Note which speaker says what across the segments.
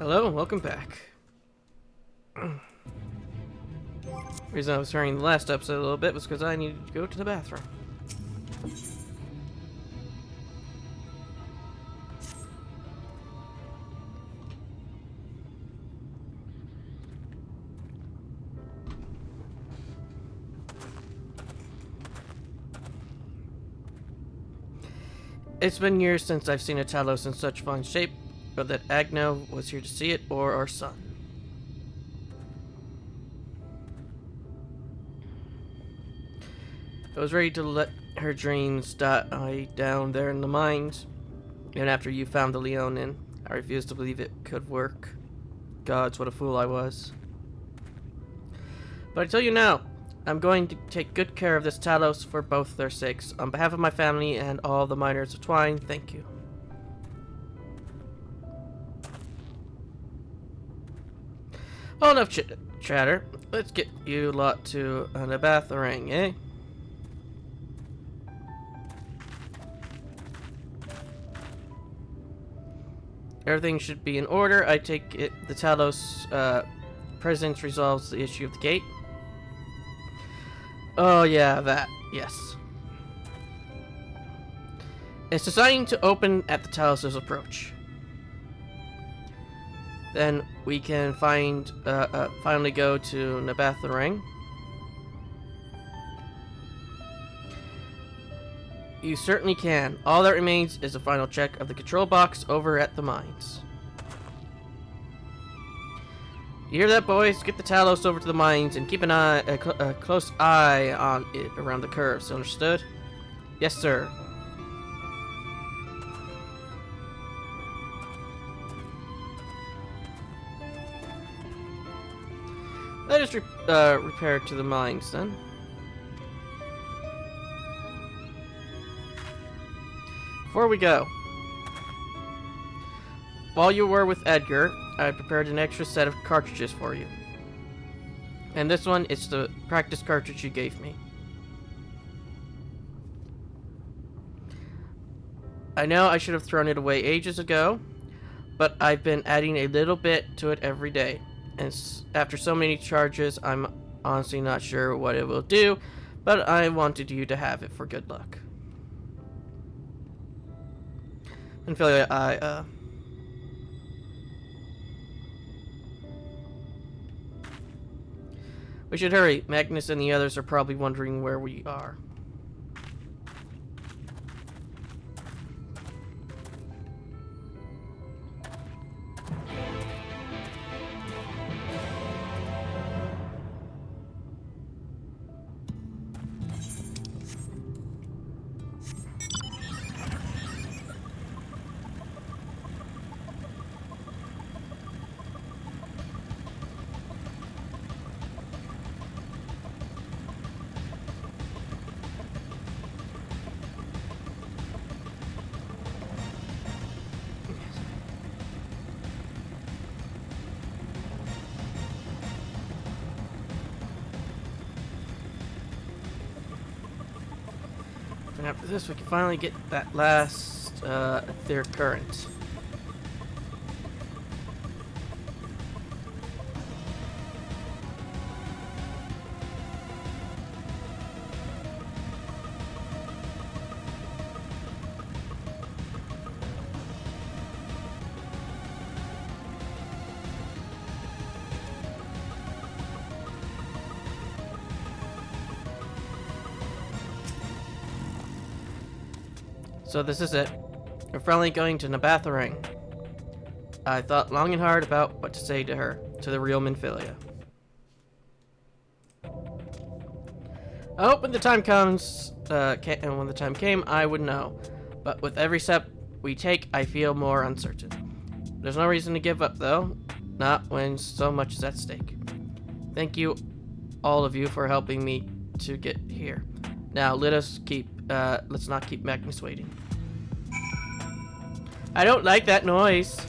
Speaker 1: Hello and welcome back. The reason I was hurrying the last episode a little bit was because I needed to go to the bathroom. It's been years since I've seen a Talos in such fine shape, but that Agno was here to see it, or our son. I was ready to let her dreams die down there in the mines, and after you found the Levelin, I refused to believe it could work. Gods, what a fool I was. But I tell you now, I'm going to take good care of this Talos for both their sakes. On behalf of my family and all the miners of Twine, thank you. Well, enough chatter. Let's get you lot to the bathroom, eh? Everything should be in order. I take it the Talos presence resolves the issue of the gate. Oh yeah, that. Yes. It's deciding to open at the Talos' approach. Then we can finally go to Nabatharang. You certainly can. All that remains is a final check of the control box over at the mines. You hear that, boys? Get the Talos over to the mines and keep a close eye on it around the curves. Understood? Yes, sir. Let us repair to the mines then. Before we go, while you were with Edgar, I prepared an extra set of cartridges for you. And this one is the practice cartridge you gave me. I know I should have thrown it away ages ago, but I've been adding a little bit to it every day. And after so many charges, I'm honestly not sure what it will do, but I wanted you to have it for good luck. And Philia, we should hurry. Magnus and the others are probably wondering where we are. And after this, we can finally get that last etheric current. So this is it. We're finally going to Nabatharang. I thought long and hard about what to say to her, to the real Minfilia. I hope when the time comes, and when the time came, I would know. But with every step we take, I feel more uncertain. There's no reason to give up, though. Not when so much is at stake. Thank you, all of you, for helping me to get here. Now let's not keep Magnus waiting. I don't like that noise.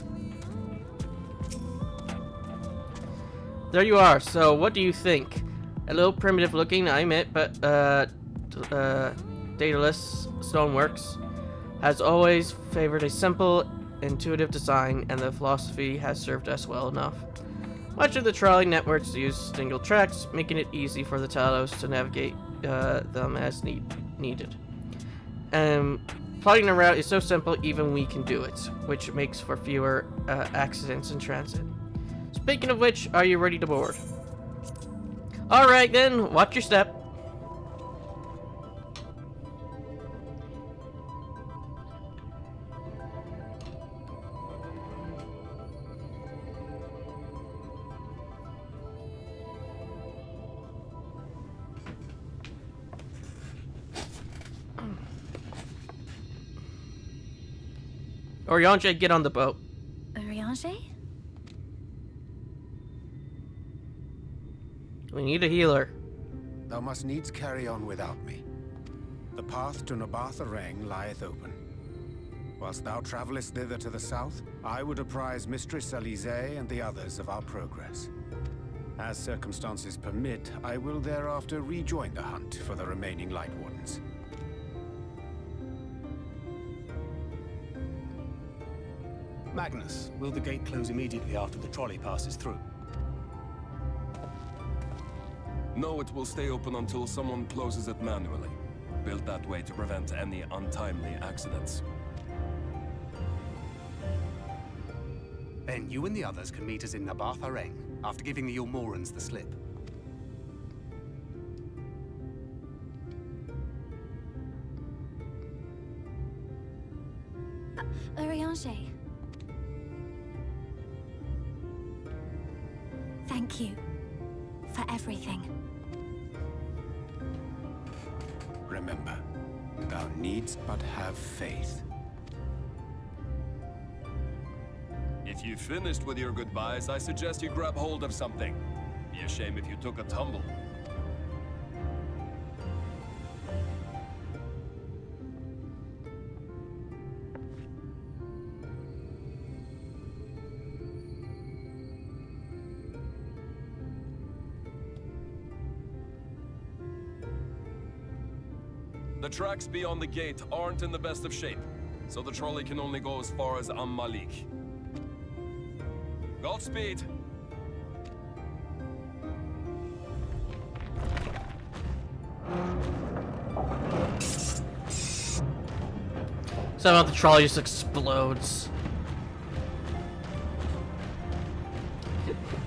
Speaker 1: There you are. So what do you think? A little primitive looking, I admit, but dataless stoneworks has always favored a simple intuitive design, and the philosophy has served us well enough. Much of the trolley networks use single tracks, making it easy for the Talos to navigate them as needed. Plotting a route is so simple, even we can do it, which makes for fewer accidents in transit. Speaking of which, are you ready to board? Alright then, watch your step. Oriange, get on the boat.
Speaker 2: Oriange?
Speaker 1: We need a healer.
Speaker 3: Thou must needs carry on without me. The path to Nabartha Rang lieth open. Whilst thou travellest thither to the south, I would apprise Mistress Alize and the others of our progress. As circumstances permit, I will thereafter rejoin the hunt for the remaining Light Wardens.
Speaker 4: Magnus, will the gate close immediately after the trolley passes through?
Speaker 5: No, it will stay open until someone closes it manually. Built that way to prevent any untimely accidents.
Speaker 4: Then you and the others can meet us in Nabartha Rang, after giving the Ilmorans the slip.
Speaker 2: Oriange. Thank you for everything.
Speaker 3: Remember, thou needst but have faith.
Speaker 5: If you've finished with your goodbyes, I suggest you grab hold of something. Be a shame if you took a tumble. The tracks beyond the gate aren't in the best of shape, so the trolley can only go as far as Malik. Godspeed!
Speaker 1: Somehow the trolley just explodes.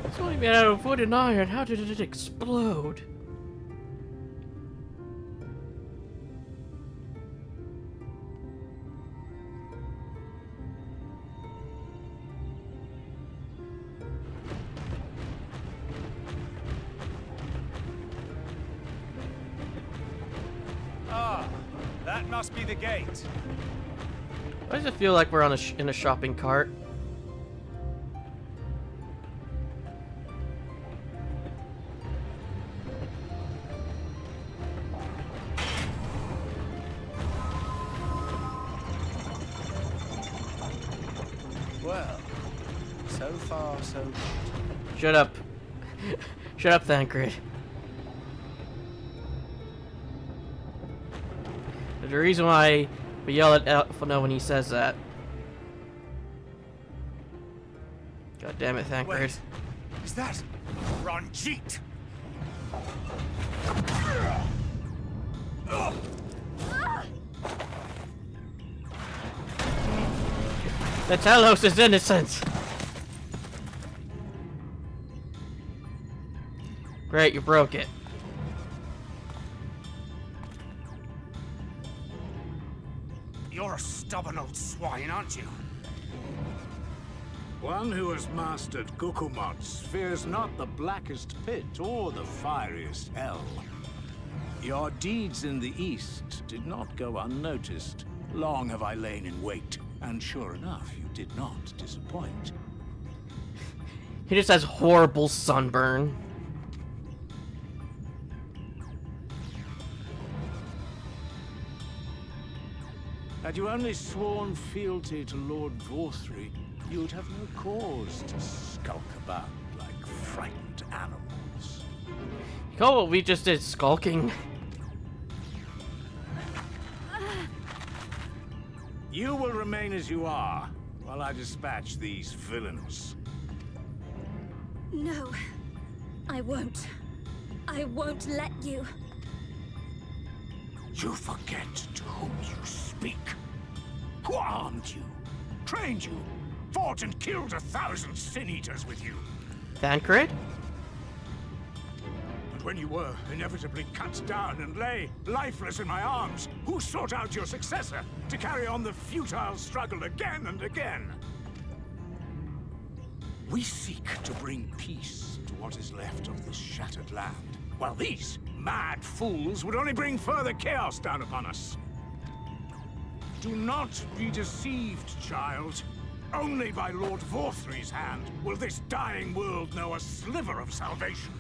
Speaker 1: It's only made out of wood and iron. How did it explode?
Speaker 4: That must be the gate.
Speaker 1: Why does it feel like we're on in a shopping cart?
Speaker 4: Well, so far so good.
Speaker 1: Shut up. Shut up, Thancred. There's a reason why we yell at Elfino when he says that. God damn it, Thancred.
Speaker 4: Wait, is that Ranjit?
Speaker 1: The Talos is innocent! Great, you broke it.
Speaker 4: You're a stubborn old swine, aren't you?
Speaker 6: One who has mastered Gukumots fears not the blackest pit or the fieriest hell. Your deeds in the east did not go unnoticed. Long have I lain in wait, and sure enough, you did not disappoint.
Speaker 1: He just has horrible sunburn.
Speaker 6: Had you only sworn fealty to Lord Vorthry, you'd have no cause to skulk about like frightened animals.
Speaker 1: You call what we just did skulking?
Speaker 6: You will remain as you are, while I dispatch these villains.
Speaker 2: No, I won't. I won't let you.
Speaker 6: You forget to whom you speak. Who armed you, trained you, fought and killed 1,000 sin-eaters with you.
Speaker 1: Thancred?
Speaker 6: And when you were inevitably cut down and lay lifeless in my arms, who sought out your successor to carry on the futile struggle again and again? We seek to bring peace to what is left of this shattered land, while these mad fools would only bring further chaos down upon us. Do not be deceived, child. Only by Lord Vorthry's hand will this dying world know a sliver of salvation.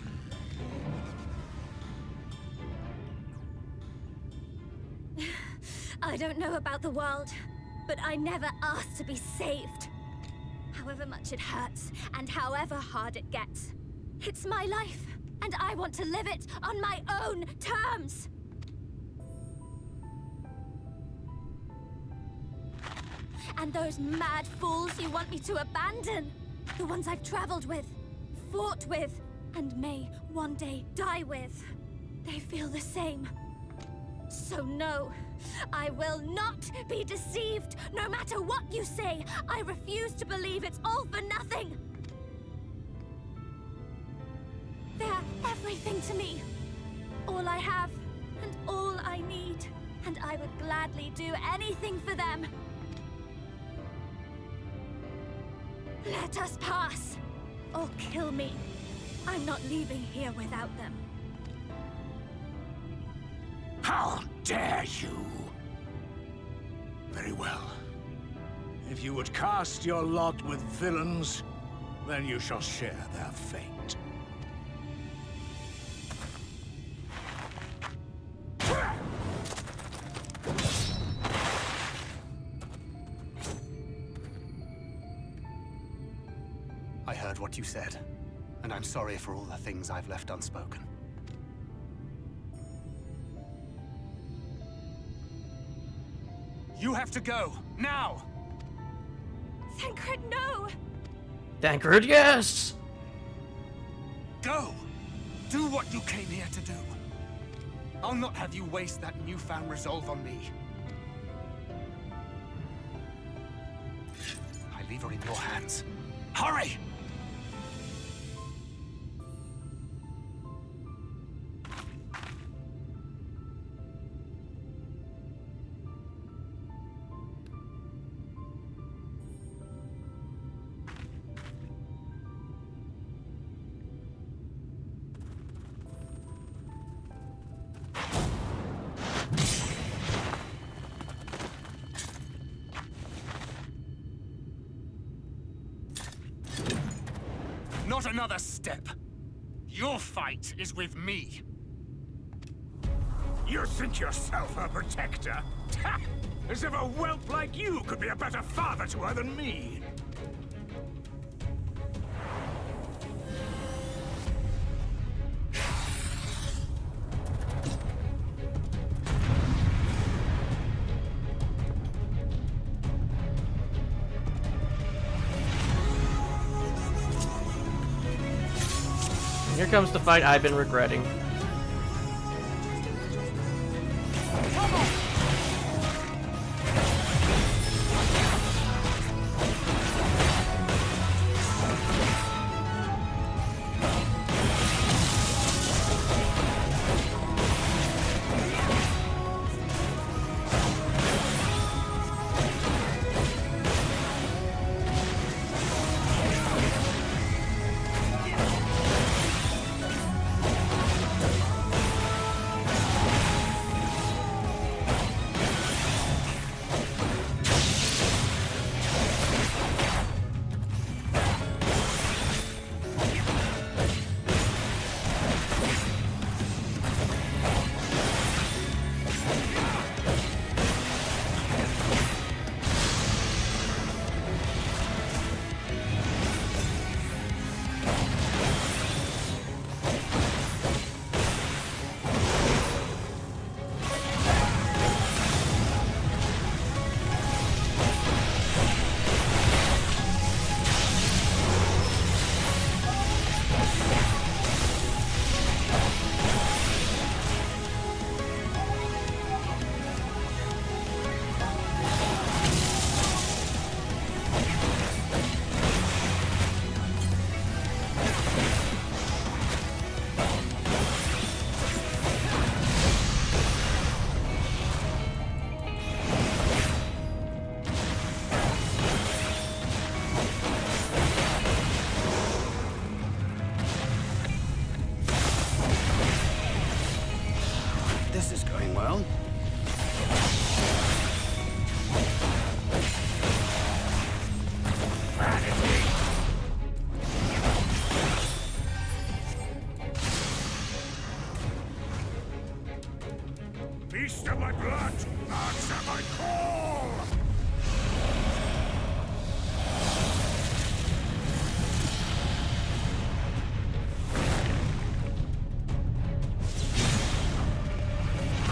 Speaker 2: I don't know about the world, but I never asked to be saved. However much it hurts, and however hard it gets. It's my life, and I want to live it on my own terms! And those mad fools you want me to abandon, the ones I've traveled with, fought with, and may one day die with, they feel the same. So no, I will not be deceived, no matter what you say. I refuse to believe it's all for nothing. They're everything to me. All I have, and all I need. And I would gladly do anything for them. Let us pass, or kill me. I'm not leaving here without them.
Speaker 6: How dare you! Very well. If you would cast your lot with villains, then you shall share their fate.
Speaker 4: I heard what you said, and I'm sorry for all the things I've left unspoken. You have to go, now!
Speaker 2: Thancred, no!
Speaker 1: Thancred, yes!
Speaker 4: Go! Do what you came here to do. I'll not have you waste that newfound resolve on me. I leave her in your hands. Hurry! Not another step. Your fight is with me.
Speaker 6: You think yourself a protector? As if a whelp like you could be a better father to her than me.
Speaker 1: Here comes the fight I've been regretting.
Speaker 6: beast of my blood, answer my call!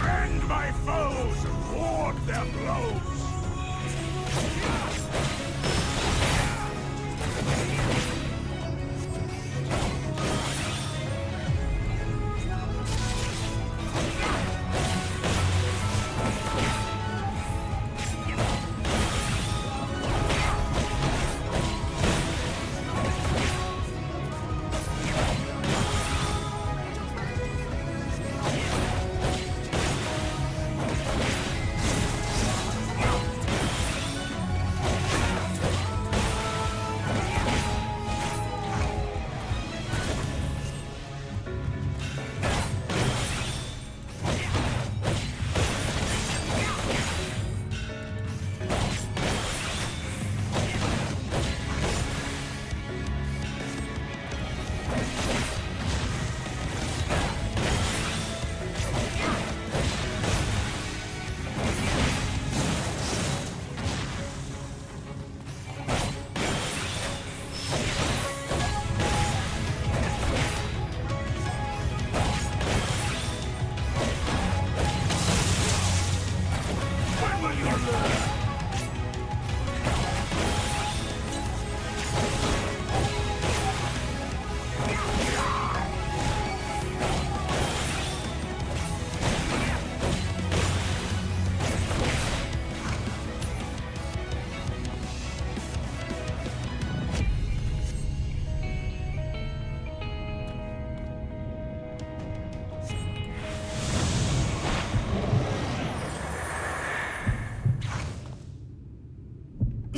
Speaker 6: Rend my foes and ward their blows!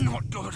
Speaker 6: Not good.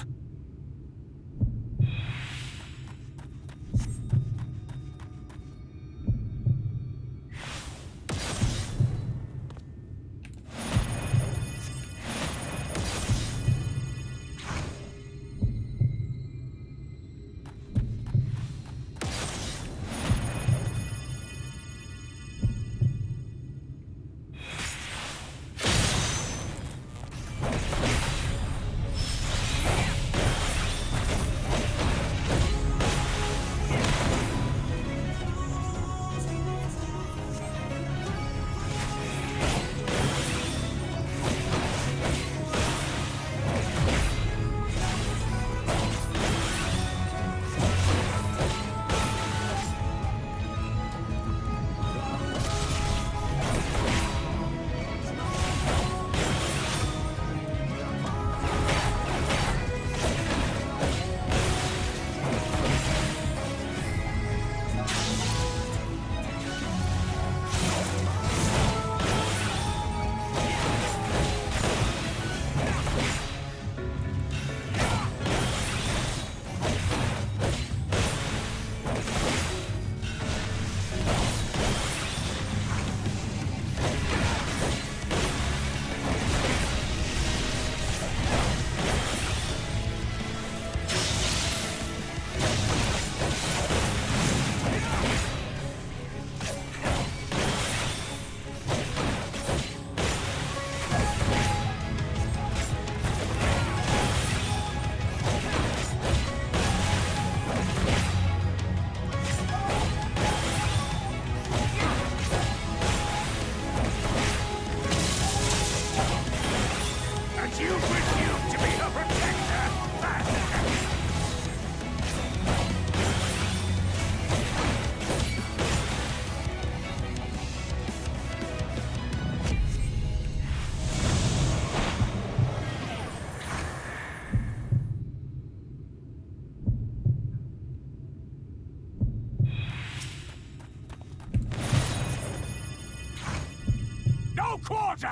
Speaker 6: Quarter!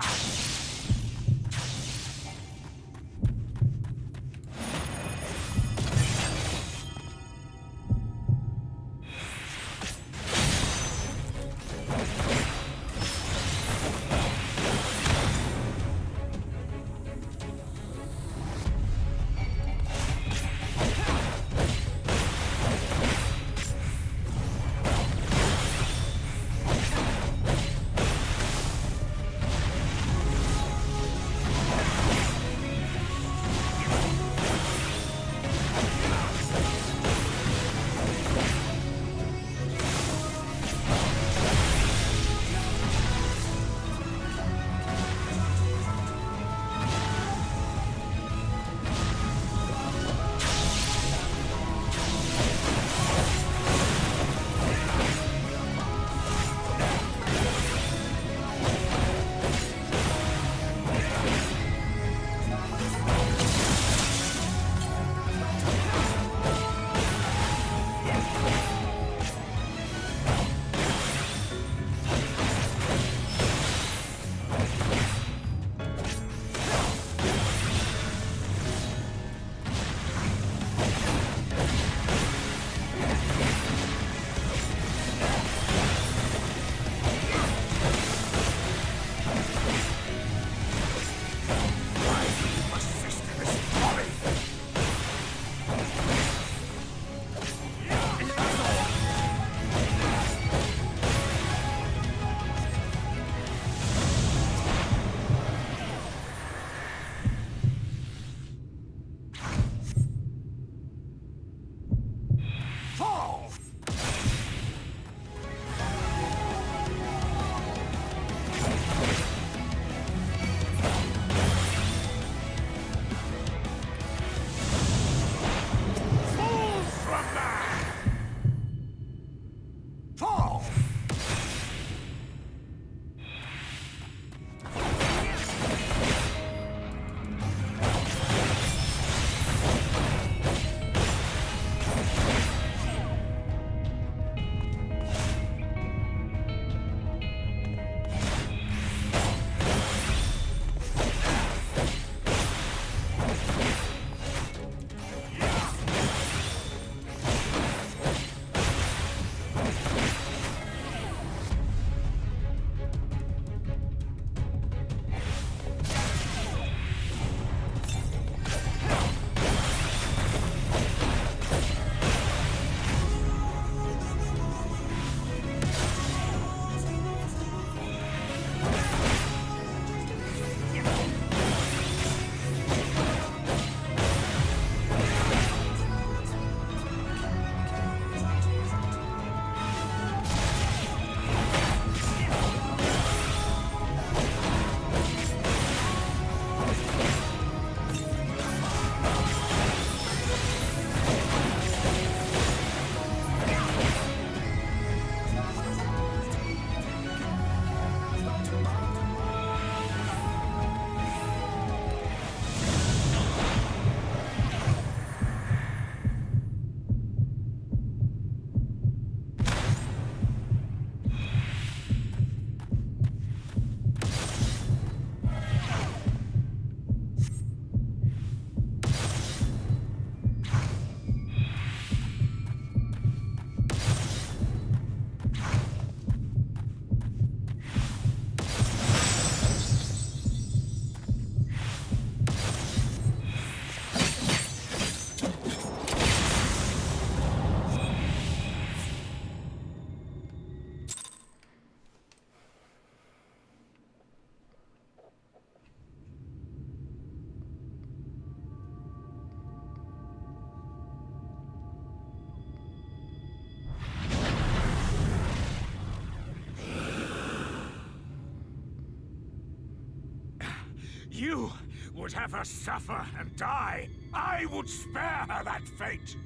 Speaker 6: you would have her suffer and die, I would spare her that fate.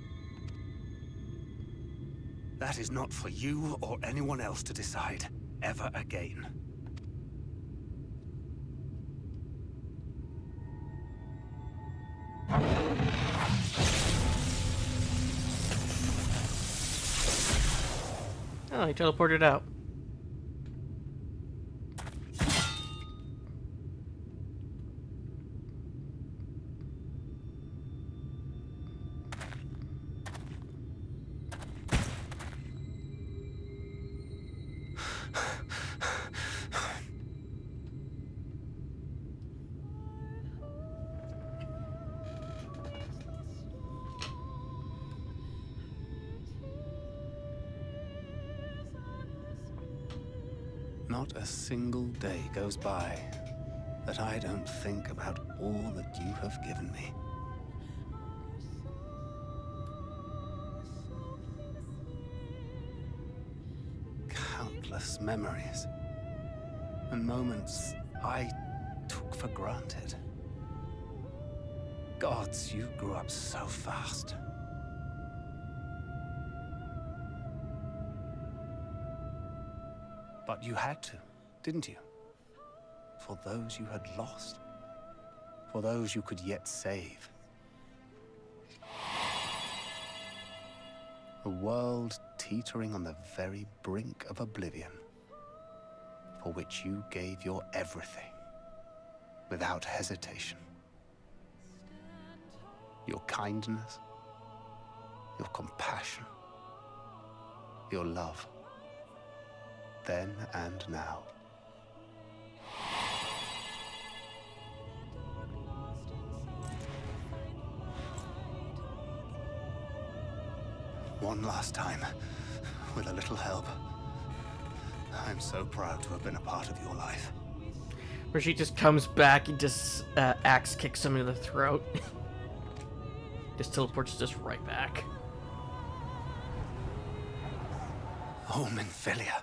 Speaker 4: That is not for you or anyone else to decide ever again.
Speaker 1: Oh, he teleported out.
Speaker 3: Not a single day goes by that I don't think about all that you have given me. Countless memories and moments I took for granted. Gods, you grew up so fast. But you had to, didn't you? For those you had lost. For those you could yet save. A world teetering on the very brink of oblivion, for which you gave your everything, without hesitation. Your kindness, your compassion, your love. Then and now. One last time, with a little help. I'm so proud to have been a part of your life.
Speaker 1: Where she just comes back and just axe kicks him in the throat. Just teleports just right back.
Speaker 3: Oh, Minfilia.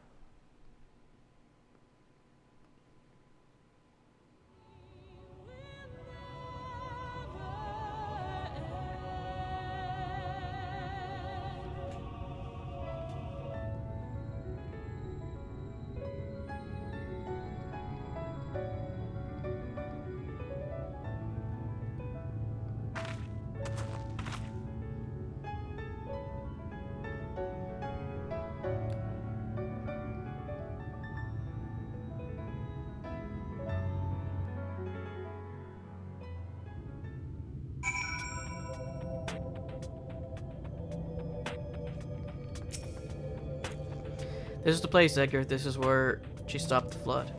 Speaker 1: This is the place, Edgar. This is where she stopped the flood.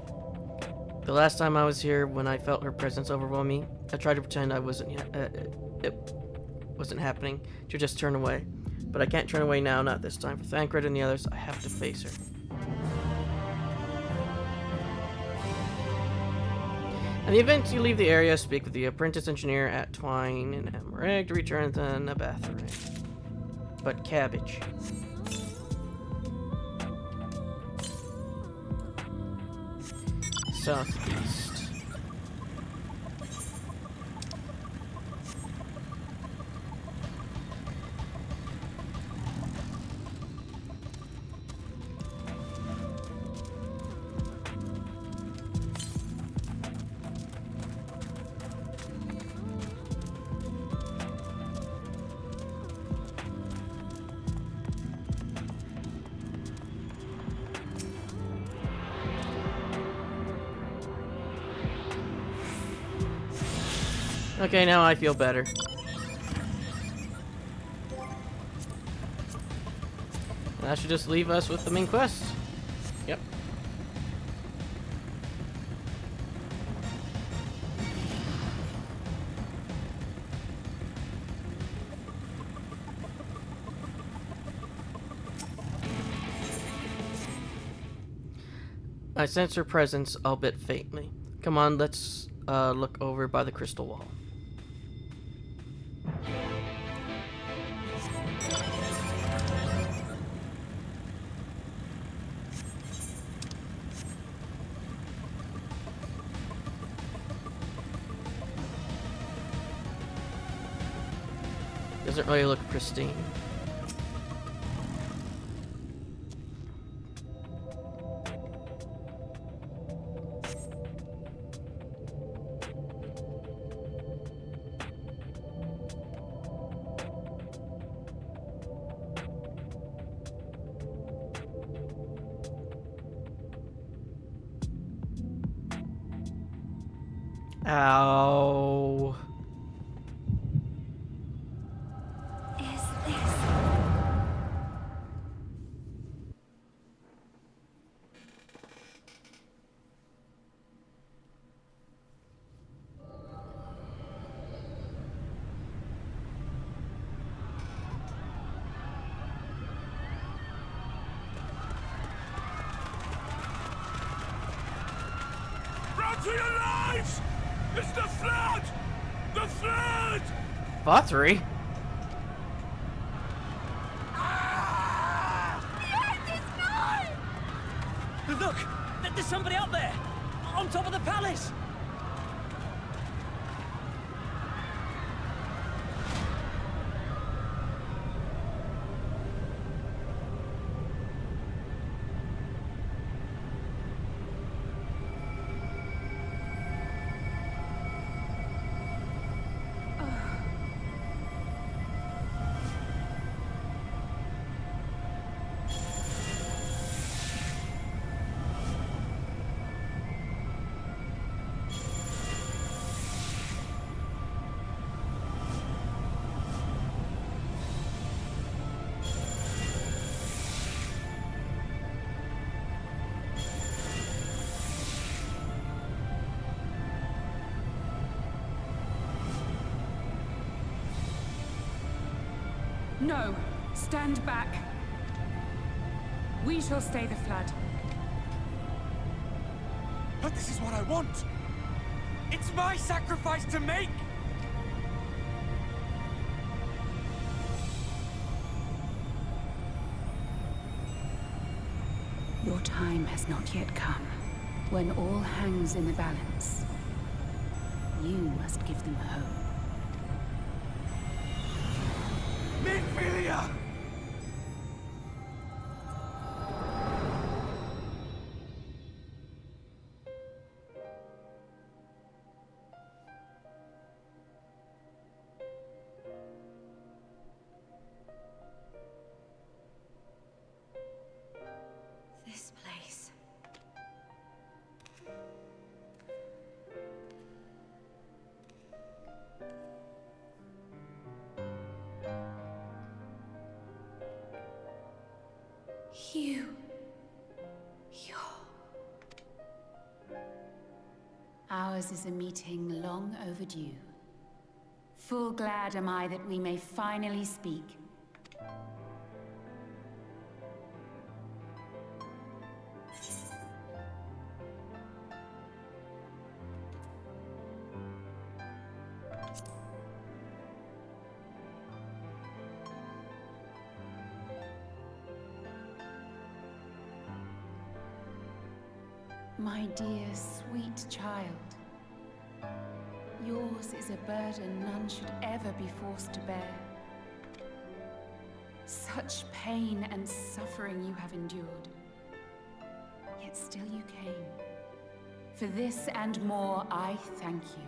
Speaker 1: The last time I was here, when I felt her presence overwhelm me, I tried to pretend I wasn't. It wasn't happening. To just turn away, but I can't turn away now. Not this time. For Thancred and the others, I have to face her. In the event you leave the area, speak with the apprentice engineer at Twine and Emmerich to return to Nabatharan. But cabbage. Southeast. Okay, now I feel better. That should just leave us with the main quest. Yep. I sense her presence, albeit faintly. Come on, let's look over by the crystal wall. Doesn't really look pristine. Ow.
Speaker 2: Is this...
Speaker 4: Run for your lives! It's the flood! The flood!
Speaker 1: Vatri?
Speaker 7: Look! There's somebody up there! On top of the palace!
Speaker 8: No, stand back. We shall stay the flood.
Speaker 4: But this is what I want! It's my sacrifice to make!
Speaker 8: Your time has not yet come. When all hangs in the balance, you must give them hope.
Speaker 4: Minfilia!
Speaker 2: This place.
Speaker 8: Ours is a meeting long overdue. Full glad am I that we may finally speak. My dear, sweet child, yours is a burden none should ever be forced to bear. Such pain and suffering you have endured, yet still you came. For this and more, I thank you.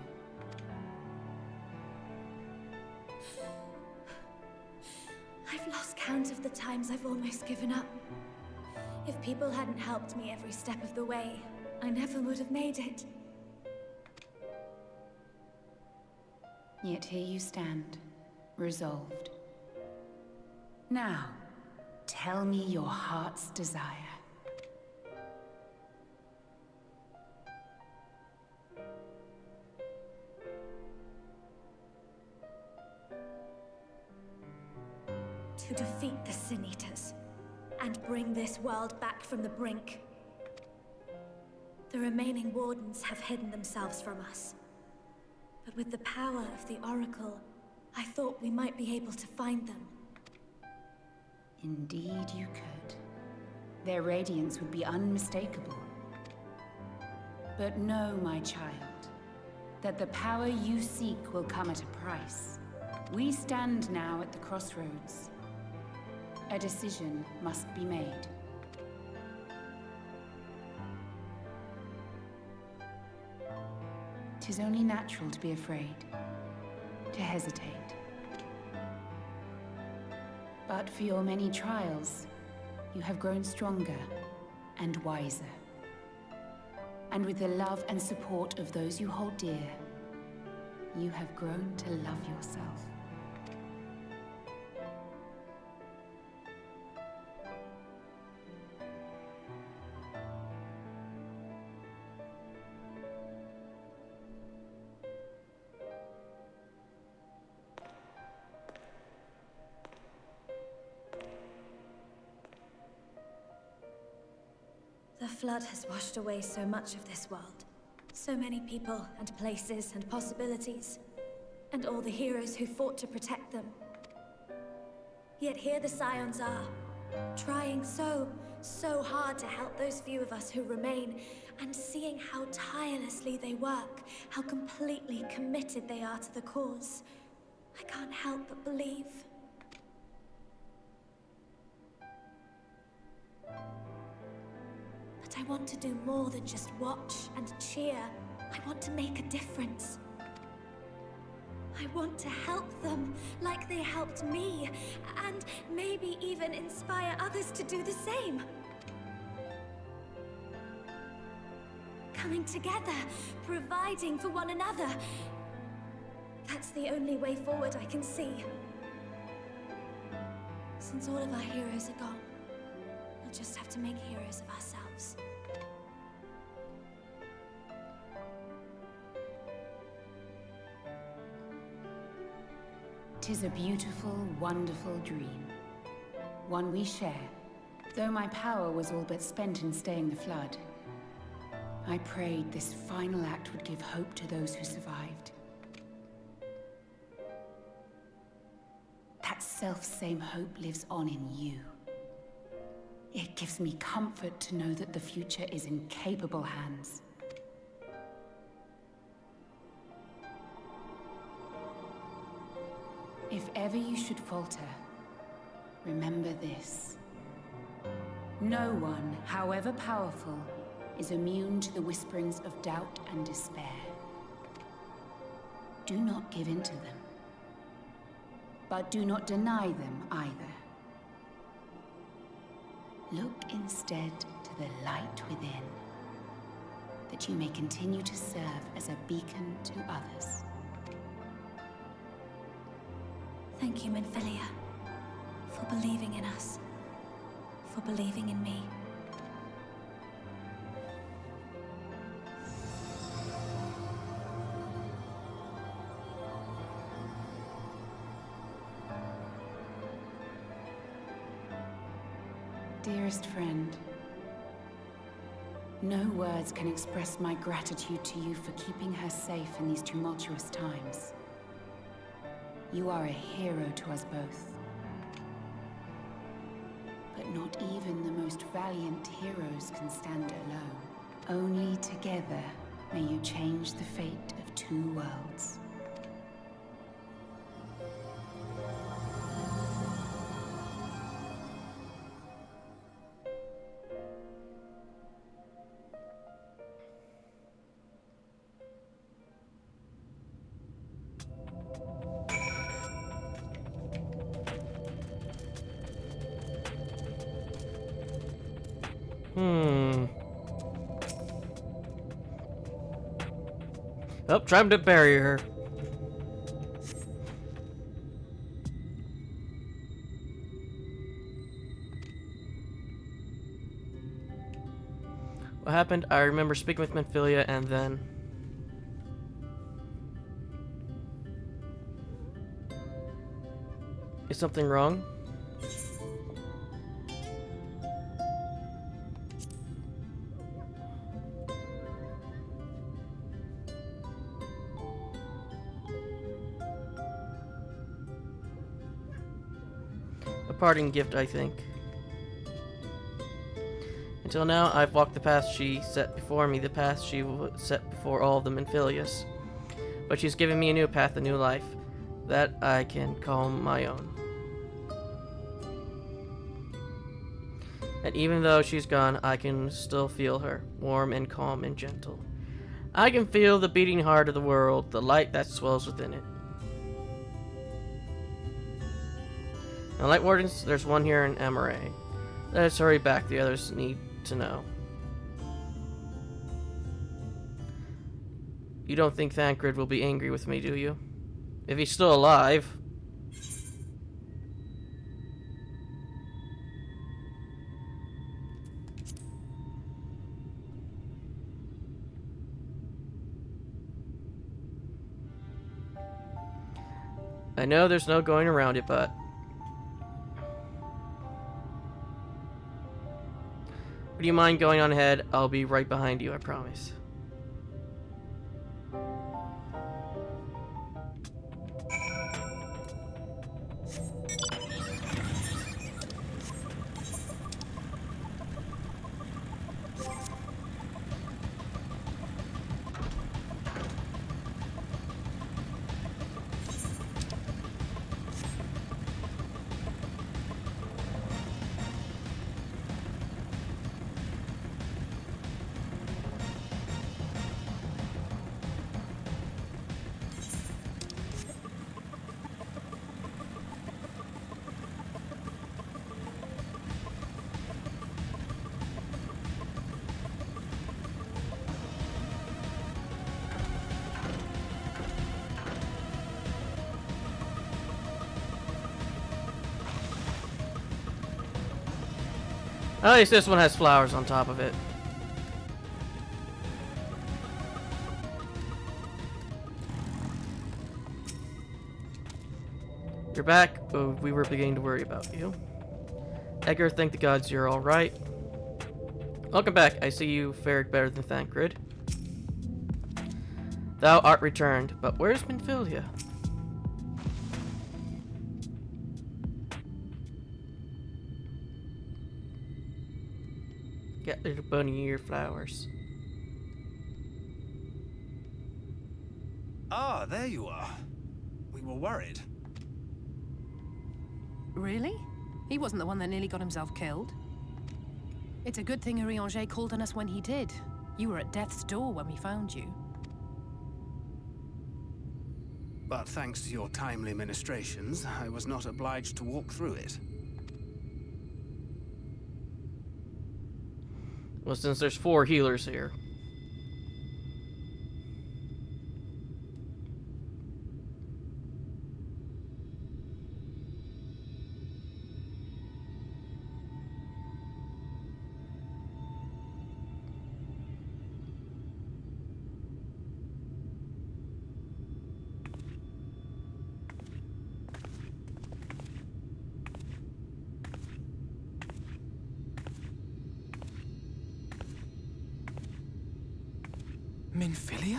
Speaker 2: I've lost count of the times I've almost given up. If people hadn't helped me every step of the way, I never would have made it.
Speaker 8: Yet here you stand, resolved. Now, tell me your heart's desire.
Speaker 2: To defeat the Sin Eaters, and bring this world back from the brink. The remaining Wardens have hidden themselves from us. But with the power of the Oracle, I thought we might be able to find them.
Speaker 8: Indeed you could. Their radiance would be unmistakable. But know, my child, that the power you seek will come at a price. We stand now at the crossroads. A decision must be made. 'Tis only natural to be afraid, to hesitate. But for your many trials, you have grown stronger and wiser. And with the love and support of those you hold dear, you have grown to love yourself.
Speaker 2: The flood has washed away so much of this world. So many people and places and possibilities. And all the heroes who fought to protect them. Yet here the Scions are, trying so hard to help those few of us who remain, and seeing how tirelessly they work, how completely committed they are to the cause. I can't help but believe. But I want to do more than just watch and cheer. I want to make a difference. I want to help them, like they helped me, and maybe even inspire others to do the same. Coming together, providing for one another. That's the only way forward I can see. Since all of our heroes are gone, we'll just have to make heroes of ourselves.
Speaker 8: 'Tis a beautiful, wonderful dream. One we share. Though my power was all but spent in staying the flood, I prayed this final act would give hope to those who survived. That self-same hope lives on in you. It gives me comfort to know that the future is in capable hands. If ever you should falter, remember this. No one, however powerful, is immune to the whisperings of doubt and despair. Do not give in to them. But do not deny them either. Look instead to the light within, that you may continue to serve as a beacon to others.
Speaker 2: Thank you, Minfilia, for believing in us, for believing in me.
Speaker 8: Dearest friend, no words can express my gratitude to you for keeping her safe in these tumultuous times. You are a hero to us both. But not even the most valiant heroes can stand alone. Only together may you change the fate of two worlds.
Speaker 1: Oh, time to bury her. What happened? I remember speaking with Minfilia and then... Is something wrong? A parting gift, I think. Until now, I've walked the path she set before me, the path she set before all of the Minfilias. But she's given me a new path, a new life. that I can call my own. And even though she's gone, I can still feel her, warm and calm and gentle. I can feel the beating heart of the world, the light that swells within it. Now, Light Wardens, there's one here in Amaray. Let us hurry back, the others need to know. You don't think Thancred will be angry with me, do you? If he's still alive. I know there's no going around it, but... Would you mind going on ahead? I'll be right behind you, I promise. At least this one has flowers on top of it. You're back. Oh, we were beginning to worry about you. Edgar, thank the gods you're alright. Welcome back. I see you fared better than Thancred. Thou art returned, but where's Minfilia? Got little bunny ear flowers.
Speaker 4: Ah, there you are. We were worried.
Speaker 9: Really? He wasn't the one that nearly got himself killed. It's a good thing Urianger called on us when he did. You were at death's door when we found you.
Speaker 4: But thanks to your timely ministrations, I was not obliged to walk through it.
Speaker 1: Well, since there's 4 healers here.
Speaker 4: Minfilia?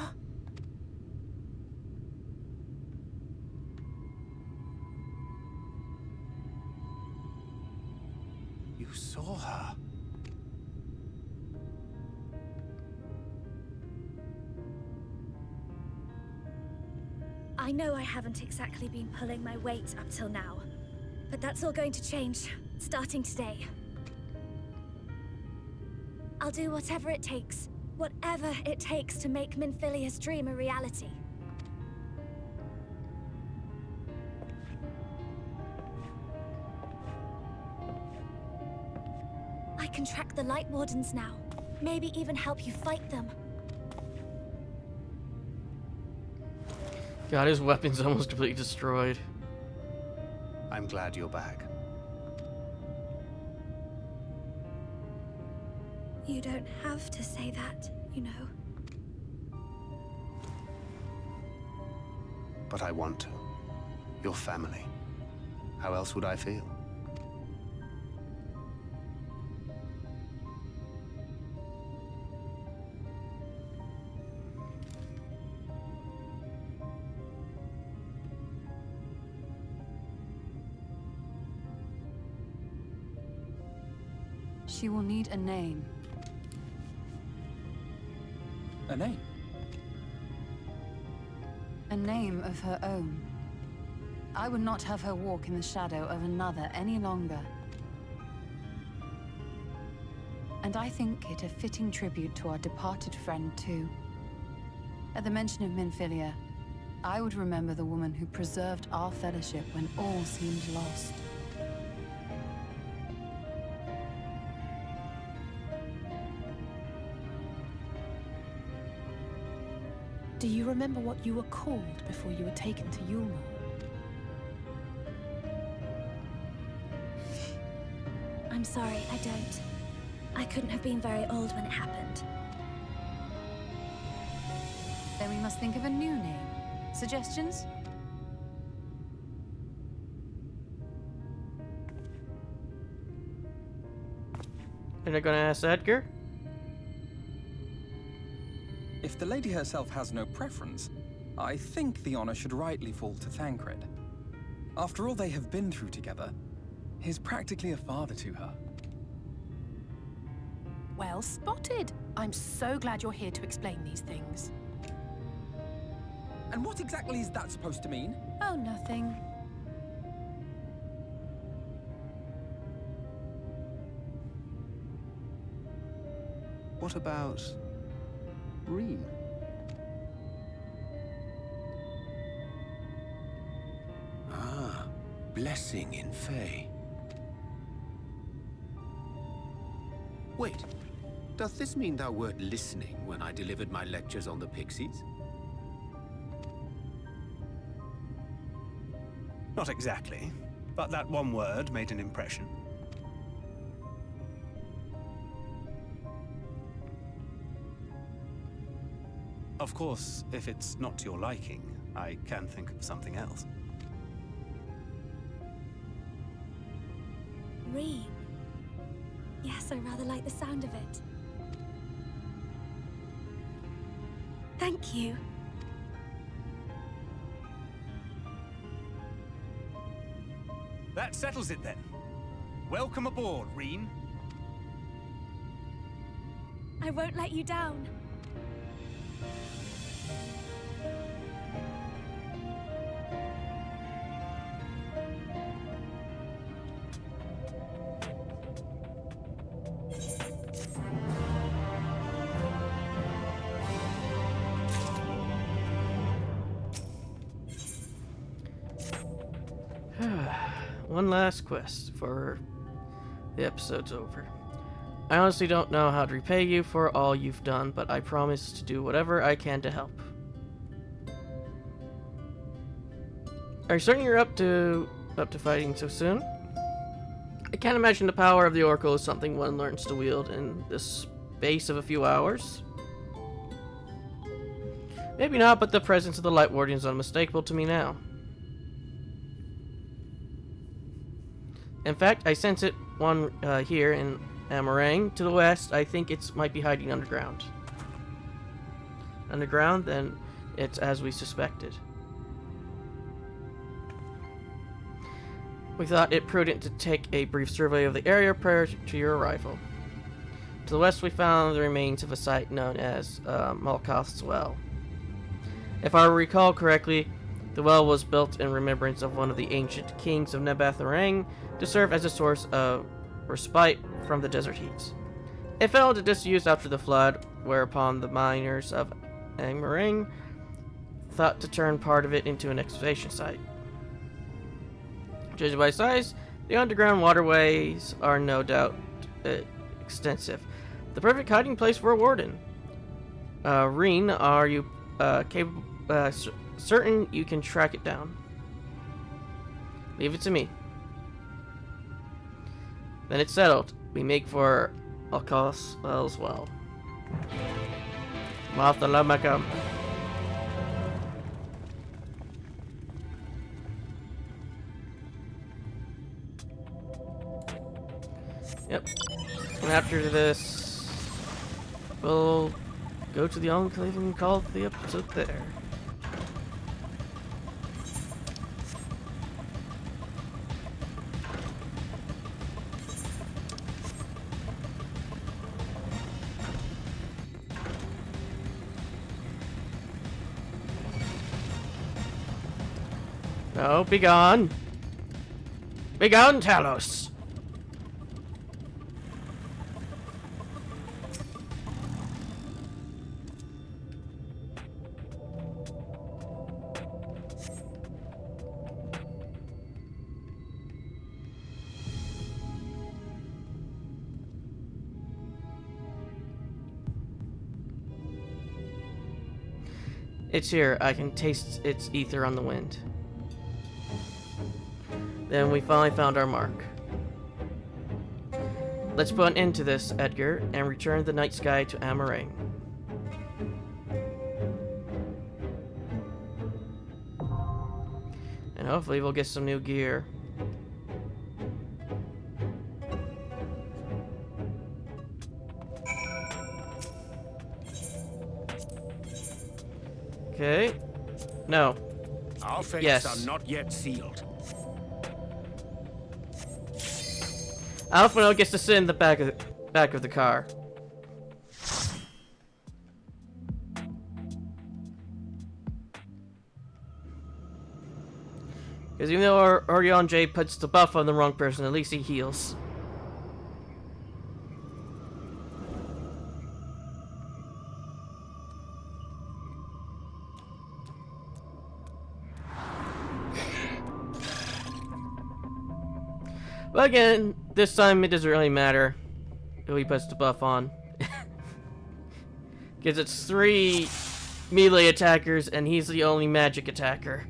Speaker 4: You saw her.
Speaker 2: I know I haven't exactly been pulling my weight up till now, but that's all going to change, starting today. I'll do whatever it takes. Whatever it takes to make Minfilia's dream a reality. I can track the Light Wardens now. Maybe even help you fight them.
Speaker 1: God, his weapon's almost completely destroyed.
Speaker 4: I'm glad you're back.
Speaker 2: You don't have to say that, you know.
Speaker 4: But I want to. Your family. How else would I feel?
Speaker 10: She will need a name.
Speaker 7: A name?
Speaker 10: A name of her own. I would not have her walk in the shadow of another any longer. And I think it a fitting tribute to our departed friend, too. At the mention of Minfilia, I would remember the woman who preserved our fellowship when all seemed lost.
Speaker 9: Do you remember what you were called before you were taken to Yulmore?
Speaker 2: I'm sorry, I don't. I couldn't have been very old when it happened.
Speaker 10: Then we must think of a new name. Suggestions?
Speaker 1: Are I gonna ask Edgar?
Speaker 11: If the lady herself has no preference, I think the honor should rightly fall to Thancred. After all they have been through together, he's practically a father to her.
Speaker 9: Well spotted. I'm so glad you're here to explain these things.
Speaker 11: And what exactly is that supposed to mean?
Speaker 10: Oh, nothing.
Speaker 3: What about Reem? Ah, blessing in Fae. Wait, doth this mean thou wert listening when I delivered my lectures on the Pixies?
Speaker 4: Not exactly, but that one word made an impression. Of course, if it's not to your liking, I can think of something else.
Speaker 2: Reem. Yes, I rather like the sound of it. Thank you.
Speaker 4: That settles it then. Welcome aboard, Reem.
Speaker 2: I won't let you down.
Speaker 1: One last quest before the episode's over. I honestly don't know how to repay you for all you've done, but I promise to do whatever I can to help. Are you certain you're up to fighting so soon? I can't imagine the power of the Oracle is something one learns to wield in the space of a few hours. Maybe not, but the presence of the Light Warden is unmistakable to me now. In fact, I sense it one here in Amarang. To the west, I think it might be hiding underground. Underground, then it's as we suspected. We thought it prudent to take a brief survey of the area prior to your arrival. To the west, we found the remains of a site known as Malkoth's Well. If I recall correctly, the well was built in remembrance of one of the ancient kings of Nebatharang to serve as a source of respite from the desert heats. It fell into disuse after the flood, whereupon the miners of Amarang thought to turn part of it into an excavation site. Judging by size, the underground waterways are no doubt extensive. The perfect hiding place for a warden. Reen, are you certain you can track it down? Leave it to me. Then it's settled. We make for Malkoth's Well. Mathalamaka. Yep. And after this, we'll go to the Enclave and call the episode there. No, be gone. Be gone, Talos. It's here. I can taste its ether on the wind. Then we finally found our mark. Let's put an end to this, Edgar, and return the night sky to Amarang. And hopefully we'll get some new gear. Okay. No.
Speaker 3: Our fates
Speaker 1: Yes.
Speaker 3: are not yet sealed.
Speaker 1: Alphino gets to sit in the back of the car. Because even though Orion J puts the buff on the wrong person, at least he heals. But again, this time it doesn't really matter who he puts the buff on. Because it's 3 melee attackers and he's the only magic attacker.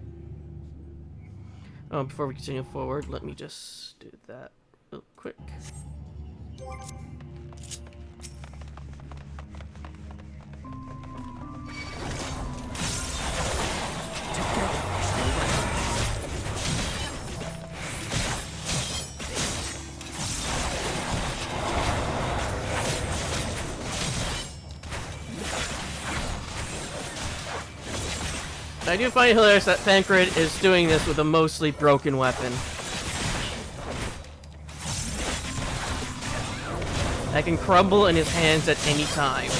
Speaker 1: Oh, before we continue forward, let me just do that real quick. I do find it hilarious that Thancred is doing this with a mostly broken weapon. That can crumble in his hands at any time.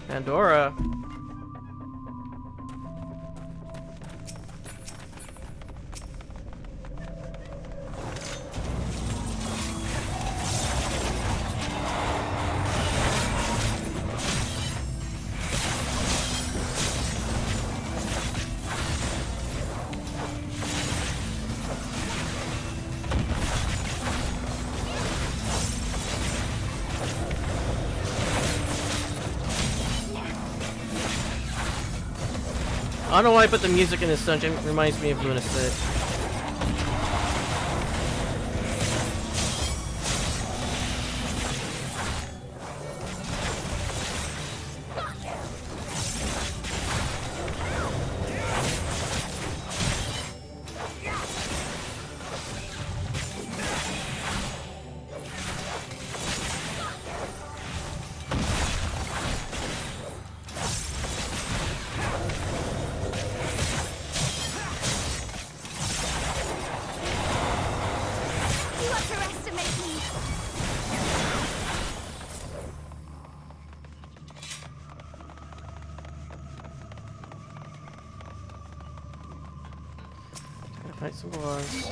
Speaker 1: Pandora. I don't know why I put the music in this dungeon. It reminds me of Luna Sid. Fight some boss.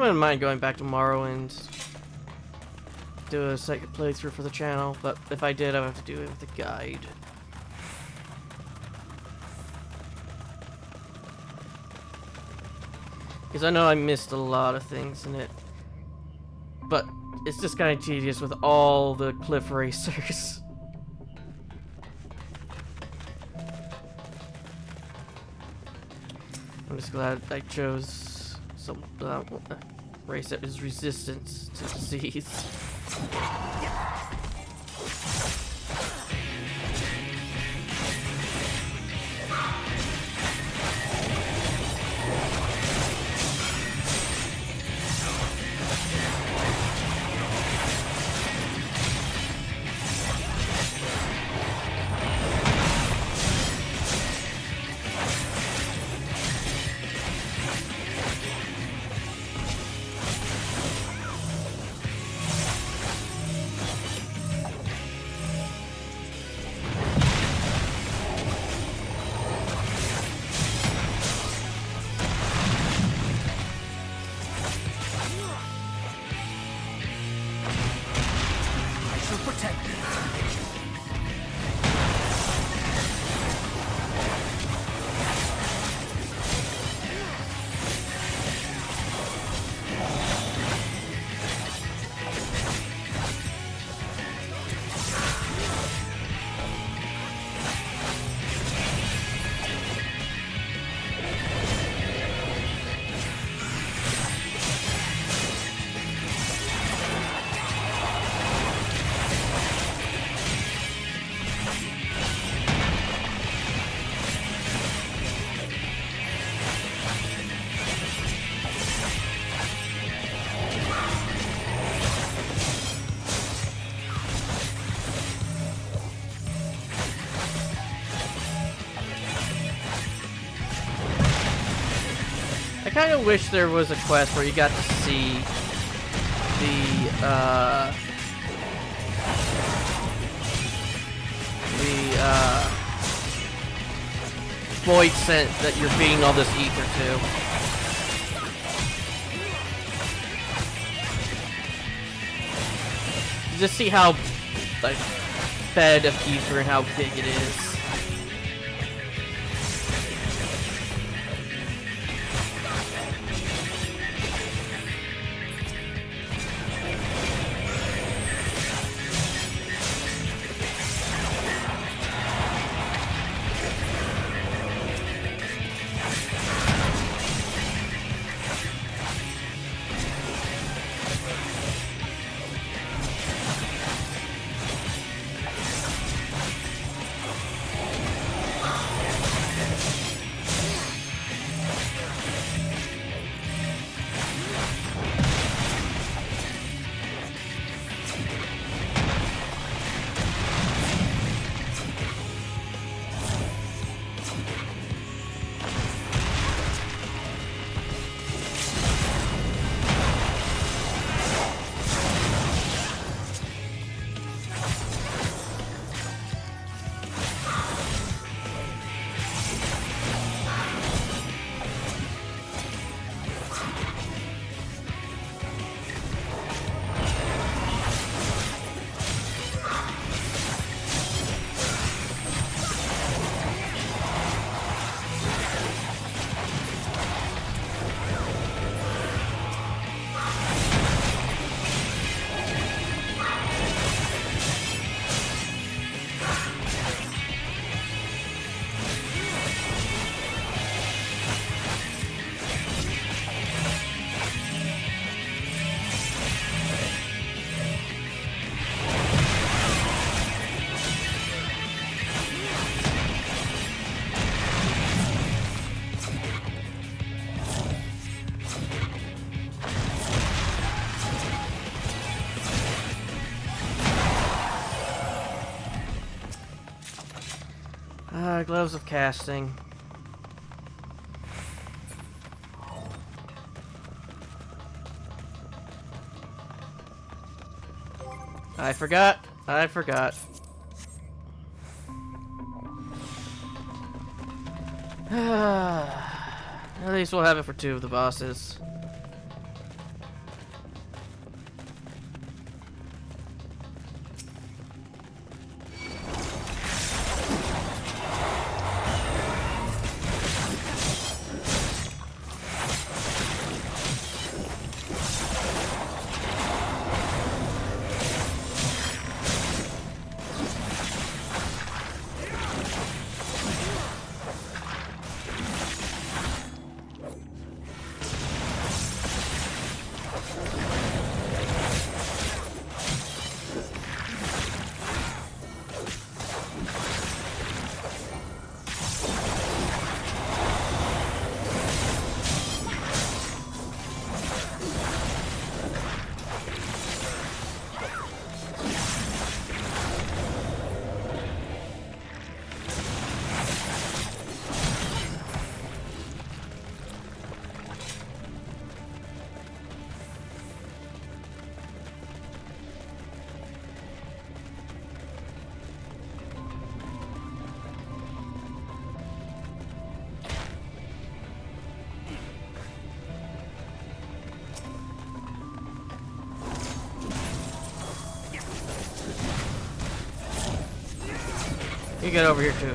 Speaker 1: wouldn't mind going back tomorrow and do a second playthrough for the channel, but if I did, I would have to do it with a guide. Because I know I missed a lot of things in it, but it's just kind of tedious with all the cliff racers. I'm just glad I chose some race that is resistant to disease. I kind of wish there was a quest where you got to see the void scent that you're feeding all this ether to. Just see how, like, fed of ether and how big it is. Gloves of casting. I forgot. At least we'll have it for 2 of the bosses. You get over here too.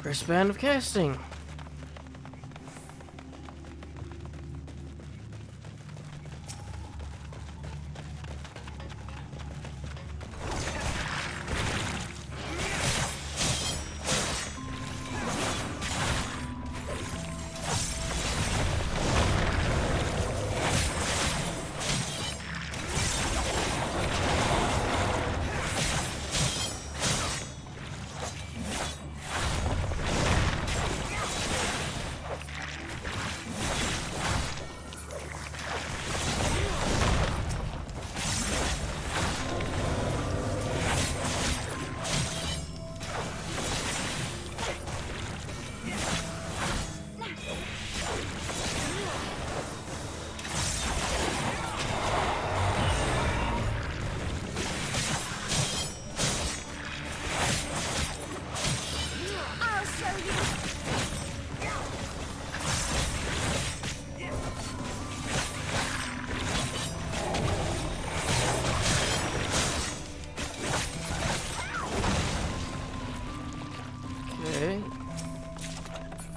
Speaker 1: Wristband of casting.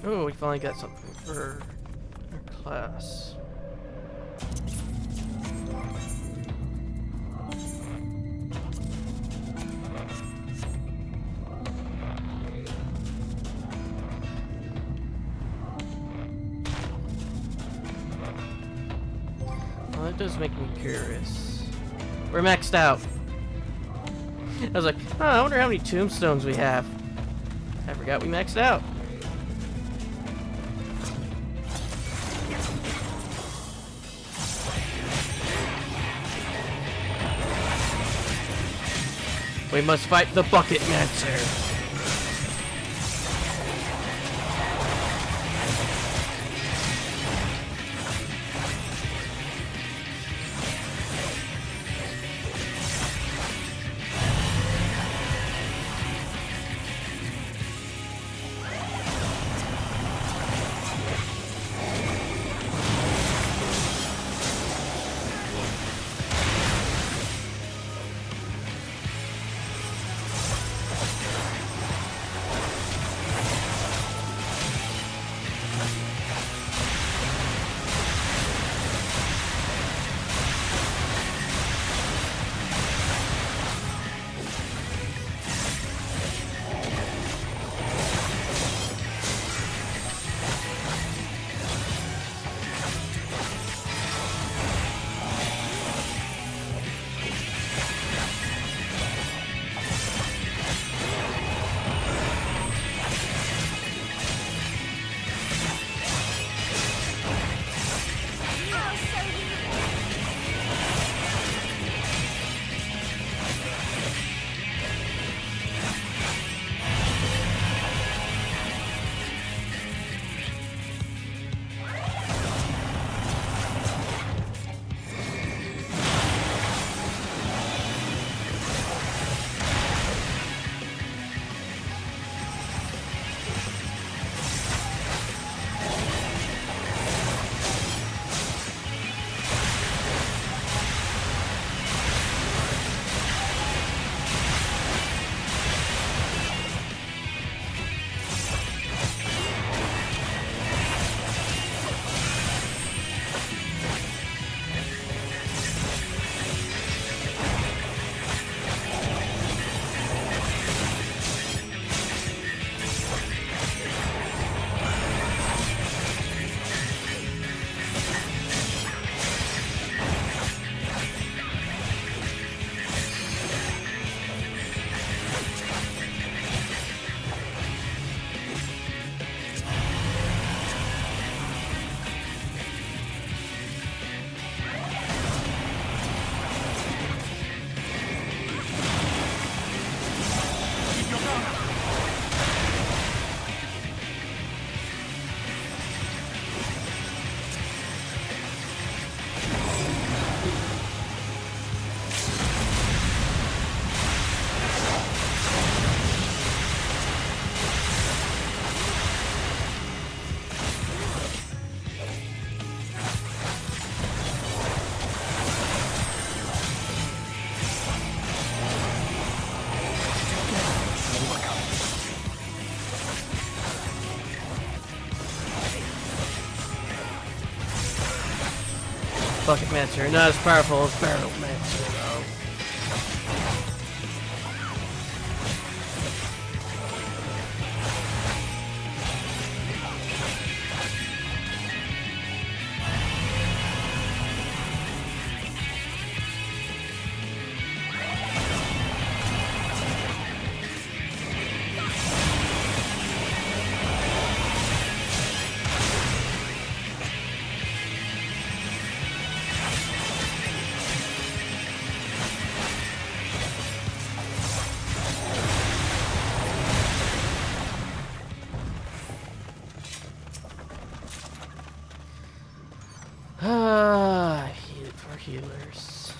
Speaker 1: Oh, we finally got something for our class. Well, that does make me curious. We're maxed out. I was like, oh, I wonder how many tombstones we have. I forgot we maxed out. We must fight the Bucket Mancer. Bucketmancer. Not as powerful as Barrelmancer, though. For healers.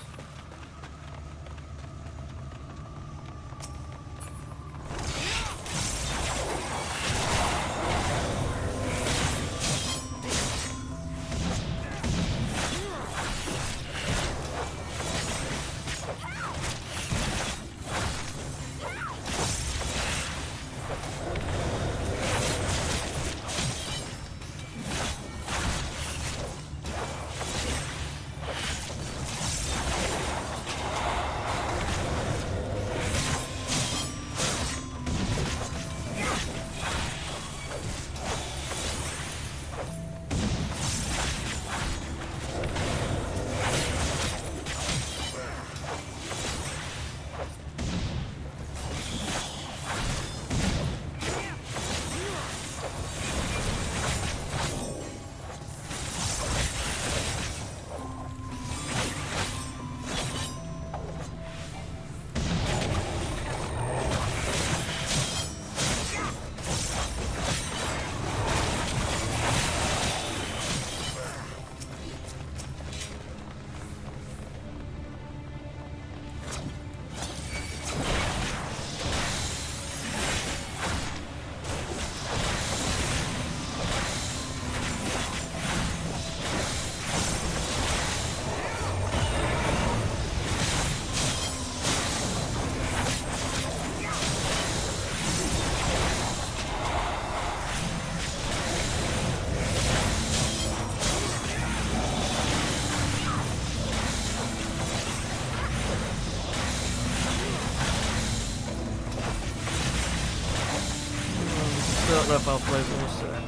Speaker 1: I don't know if I'll play most of that.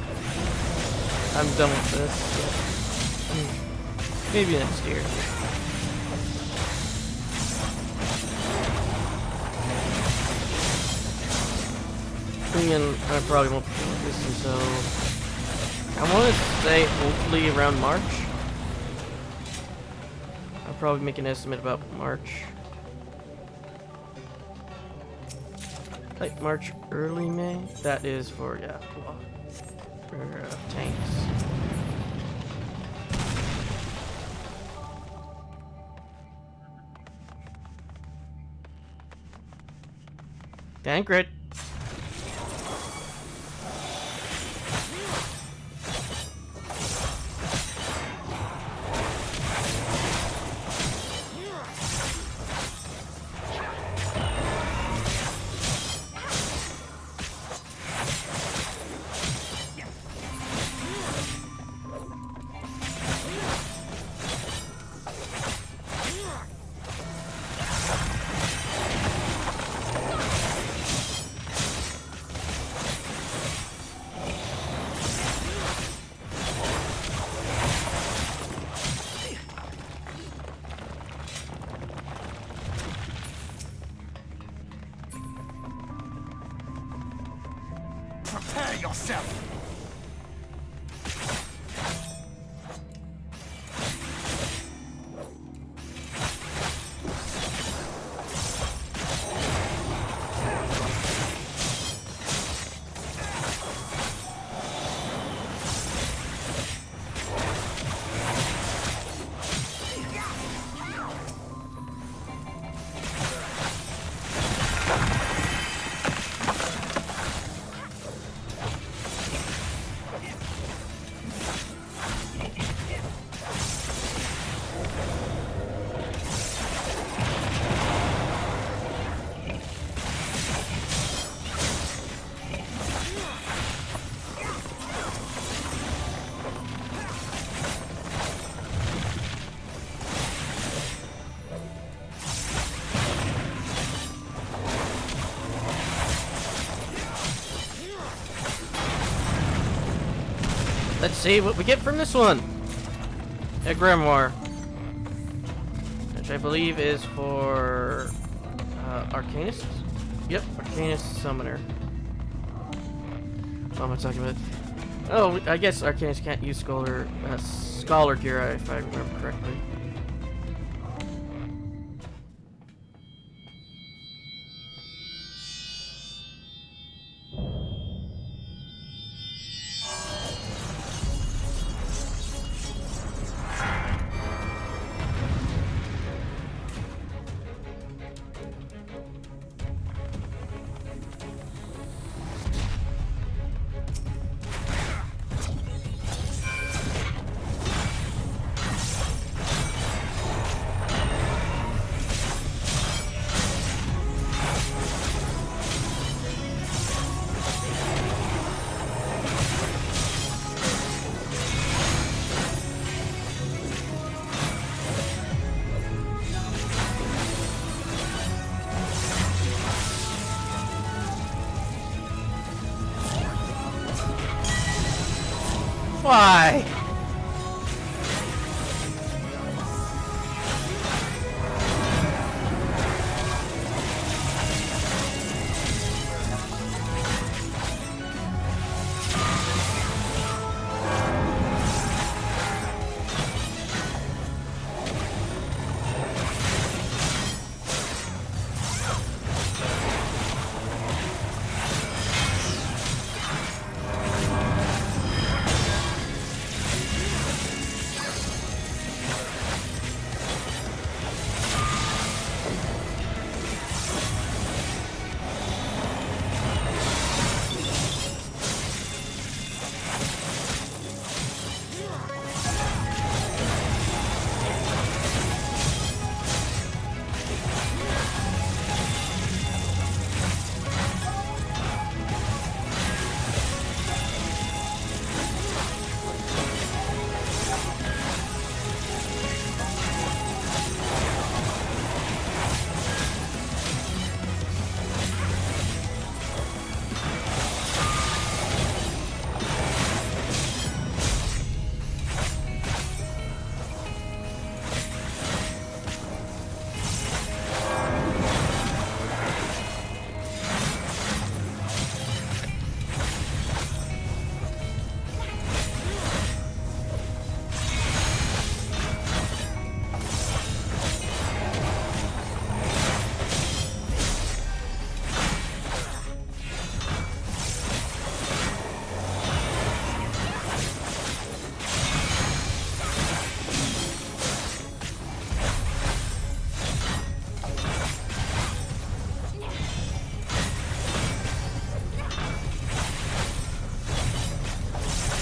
Speaker 1: I'm done with this. Maybe next year. And I probably won't play this until I want to say hopefully around March. I'll probably make an estimate about March. Like March, early May. That is for for tanks. Tancred.
Speaker 4: Prepare yourself!
Speaker 1: Let's see what we get from this one. A grimoire, which I believe is for Arcanist. Yep, Arcanist Summoner. What am I talking about? Oh, I guess Arcanist can't use Scholar gear, if I remember correctly. Why?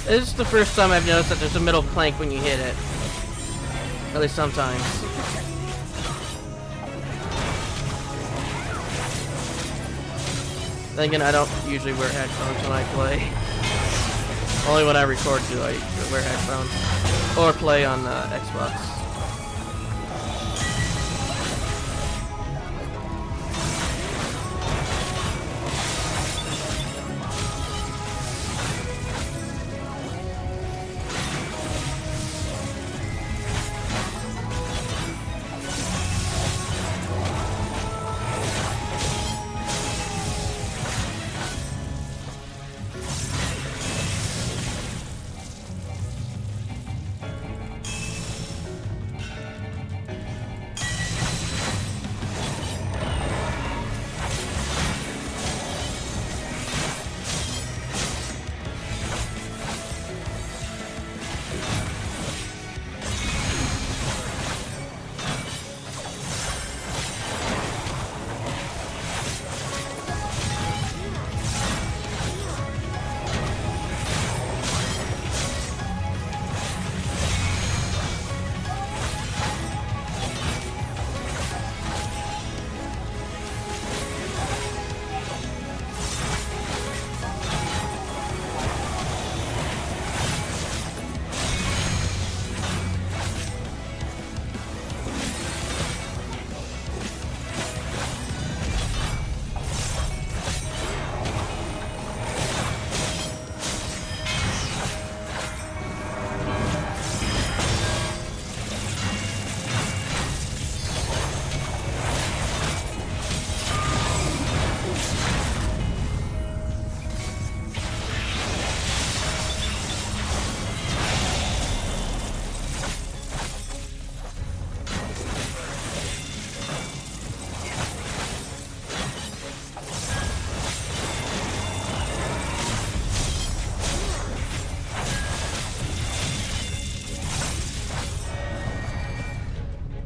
Speaker 1: This is the first time I've noticed that there's a middle plank when you hit it. At least sometimes. Then again, I don't usually wear headphones when I play. Only when I record do I wear headphones. Or play on Xbox.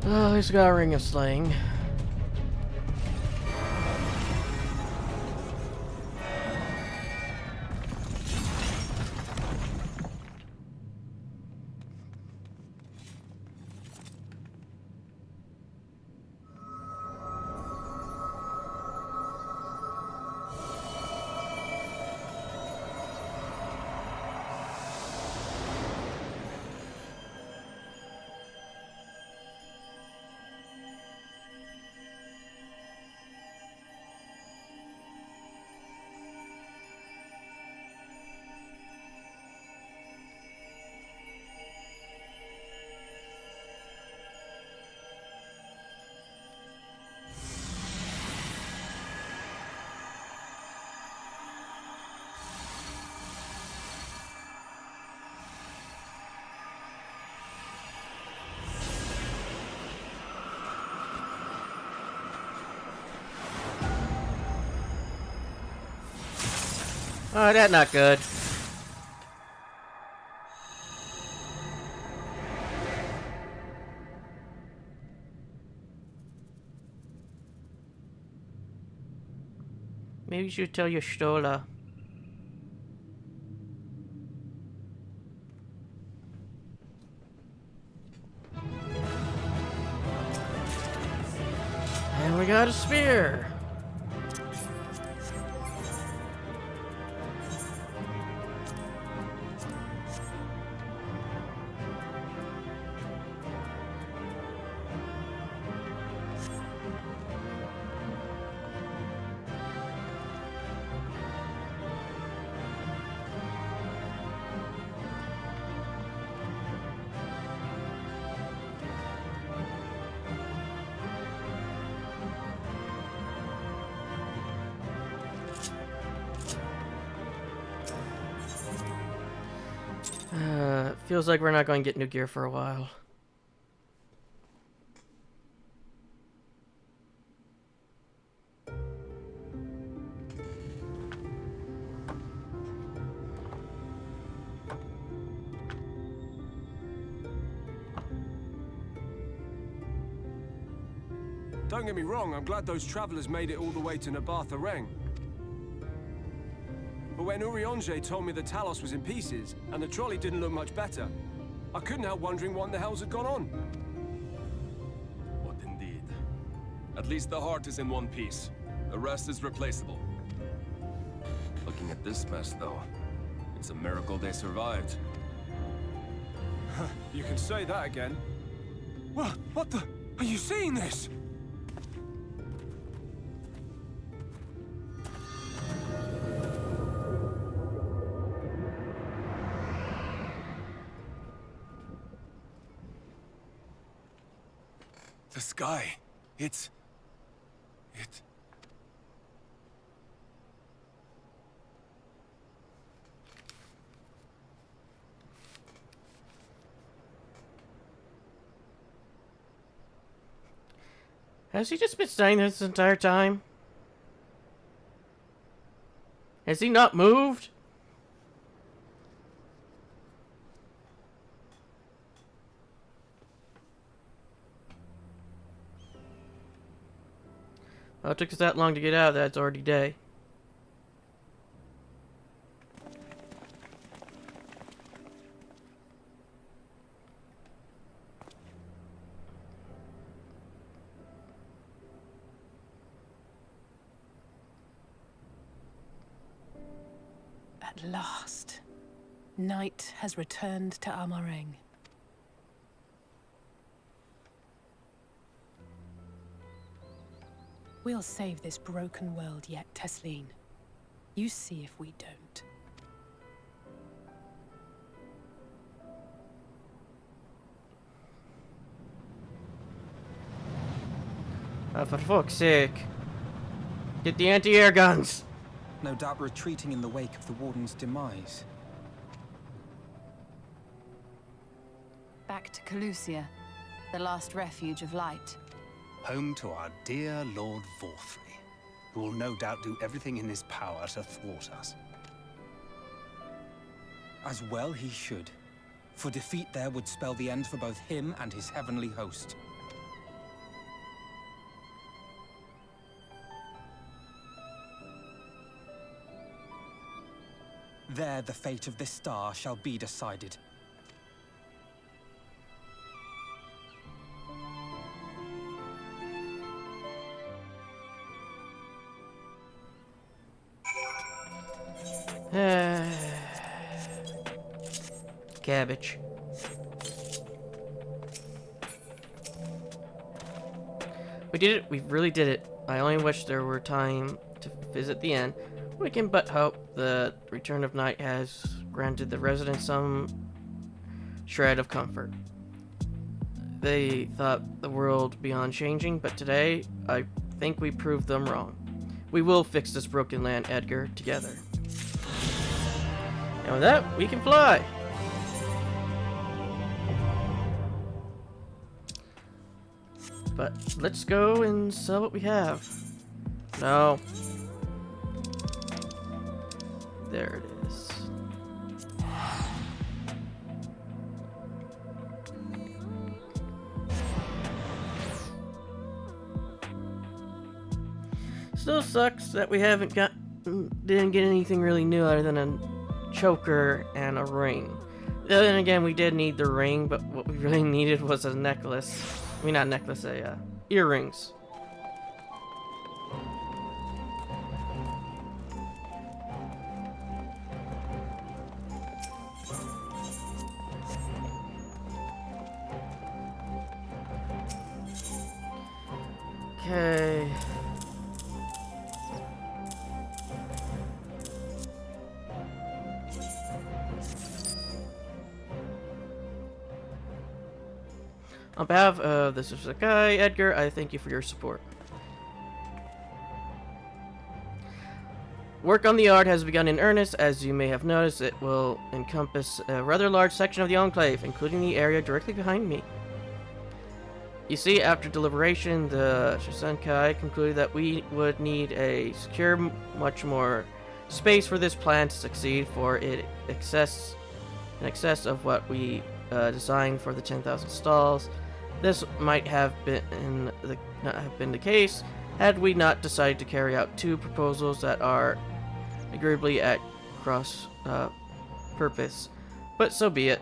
Speaker 1: Oh, he's got a ring of slaying. Oh, that's not good. Maybe you should tell your Stola. And we got a spear. Feels like we're not going to get new gear for a while.
Speaker 5: Don't get me wrong, I'm glad those travelers made it all the way to Nabatha Reng. But when Urianger told me the Talos was in pieces, and the trolley didn't look much better, I couldn't help wondering what in the hell's had gone on.
Speaker 12: What indeed? At least the heart is in one piece. The rest is replaceable. Looking at this mess, though, it's a miracle they survived.
Speaker 5: You can say that again. What the? Are you seeing this? The sky. It...
Speaker 1: Has he just been staying there this entire time? Has he not moved? Oh, it took us that long to get out of that. It's already day.
Speaker 9: At last, night has returned to Amareng. We'll save this broken world yet, Tesleen. You see if we don't.
Speaker 1: For fuck's sake. Get the anti-air guns!
Speaker 11: No doubt retreating in the wake of the Warden's demise.
Speaker 10: Back to Calusia, the last refuge of light.
Speaker 6: Home to our dear Lord Vorthry, who will no doubt do everything in his power to thwart us.
Speaker 11: As well he should, for defeat there would spell the end for both him and his heavenly host. There the fate of this star shall be decided.
Speaker 1: Cabbage. We did it. We really did it. I only wish there were time to visit the end. We can but hope the return of night has granted the residents some shred of comfort. They thought the world beyond changing, but today I think we proved them wrong. We will fix this broken land, Edgar, together. And with that, we can fly. But let's go and sell what we have. No. There it is. Still sucks that we didn't get anything really new other than a choker and a ring. Then again, we did need the ring, but what we really needed was a necklace. I mean, not necklace, earrings. Okay. On behalf of the Sakai, Edgar, I thank you for your support. Work on the art has begun in earnest. As you may have noticed, it will encompass a rather large section of the Enclave, including the area directly behind me. You see, after deliberation, the Shisenkai concluded that we would need a secure, much more space for this plan to succeed, for it in excess of what we designed for the 10,000 stalls. This might have been not have been the case had we not decided to carry out two proposals that are agreeably at cross purpose, but so be it.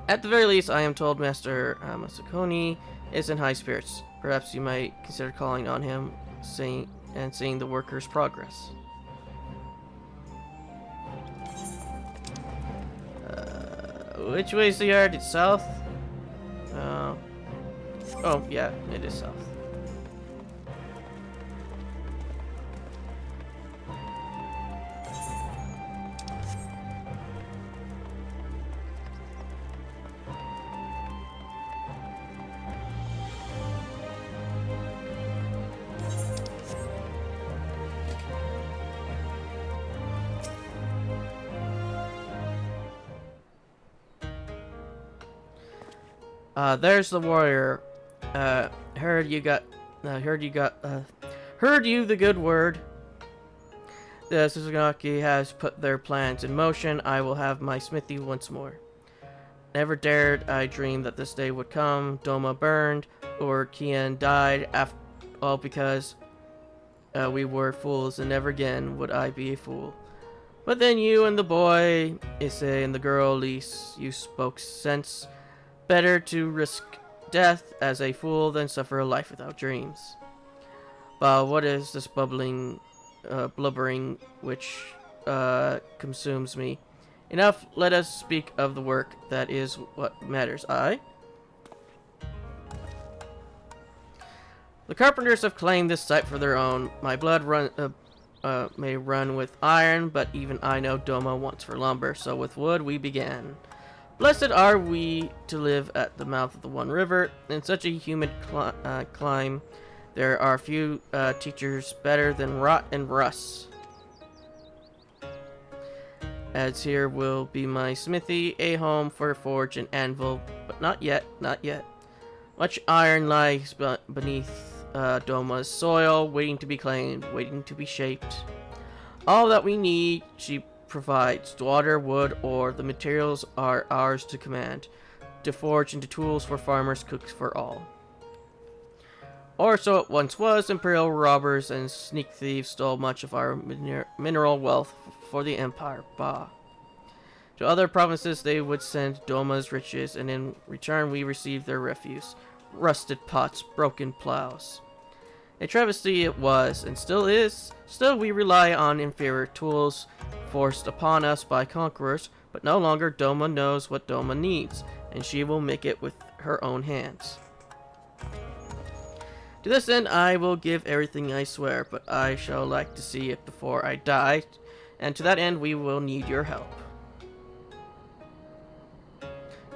Speaker 1: At the very least, I am told Master Masakoni is in high spirits. Perhaps you might consider calling on him, seeing the workers' progress. Which way is the yard? It's south? Oh, yeah, it is south. There's the warrior. Heard you the good word. The Suzugaki has put their plans in motion. I will have my smithy once more. Never dared I dream that this day would come. Doma burned, or Kian died, all because we were fools, and never again would I be a fool. But then you and the boy, Issei, and the girl, Lise, you spoke sense. Better to risk death as a fool than suffer a life without dreams. But what is this blubbering which consumes me? Enough, let us speak of the work. That is what matters. The carpenters have claimed this site for their own. My blood may run with iron, but even I know Doma wants for lumber, so with wood we began. Blessed are we to live at the mouth of the One River. In such a humid clime, there are few teachers better than Rot and Russ. As here will be my smithy, a home for forge and anvil, but not yet, not yet. Much iron lies beneath Doma's soil, waiting to be claimed, waiting to be shaped. All that we need, she provides. Water, wood, ore, the materials are ours to command, to forge into tools for farmers, cooks for all. Or so it once was. Imperial robbers and sneak thieves stole much of our mineral wealth for the Empire. Bah. To other provinces they would send Doma's riches, and in return we received their refuse. Rusted pots, broken plows. A travesty it was, and still is. Still we rely on inferior tools forced upon us by conquerors, but no longer Doma knows what Doma needs, and she will make it with her own hands. To this end I will give everything I swear, but I shall like to see it before I die, and to that end we will need your help.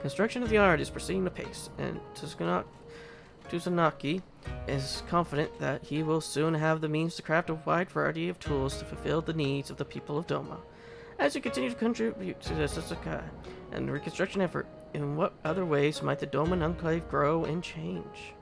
Speaker 1: Construction of the yard is proceeding apace, and Tsusanaki is confident that he will soon have the means to craft a wide variety of tools to fulfill the needs of the people of Doma. As you continue to contribute to the Suzukai and the reconstruction effort, in what other ways might the Doman Enclave grow and change?